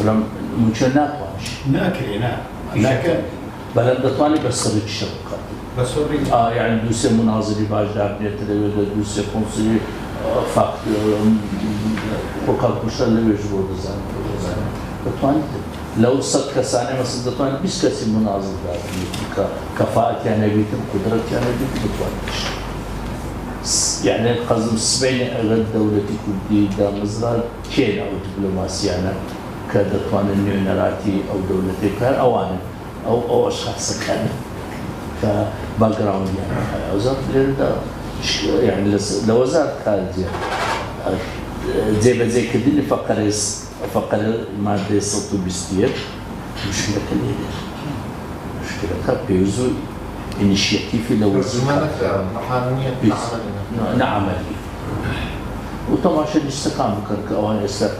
ولم منشنات واش ناكل بلد دطاني بس ريت شبكة بس يعني دوسي مناظري باجدار نيتري دوسي كونسلي فاكت وكال كوشتر اللي يجبور دزان دطاني لو صد كسانة مثلا دطاني بس كسي مناظر دار كفاءة يعني بيتم قدرة يعني بيتم دطاني يعني القزم السبعين أغد دولتي كردي دا مزرار كين أو دبلوماسيانا كدطوان النيونراتي أو دولتي كان أوانا أو أشخاص كان كباك جراوند يعني وزارة الإرادة يعني لوزارة خارجية زي كده فقر مادة صوتو بستير مشكلة كبيرة مشكلة بيوزو إنيشياتيفي لوزارة نعملي وطبعا شو الاستقامة كأوان يسر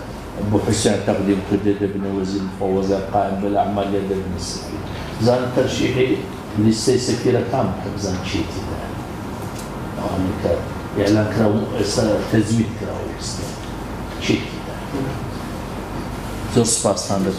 أبو حسين تقديم كردة بن وزير المفوضة قائم بالأعمال يد بن السفير زان ترشيحي لسه سفيرة كامل زان شيتي ده إعلان كراو تزميت كراو شيتي ده زور سباستان ده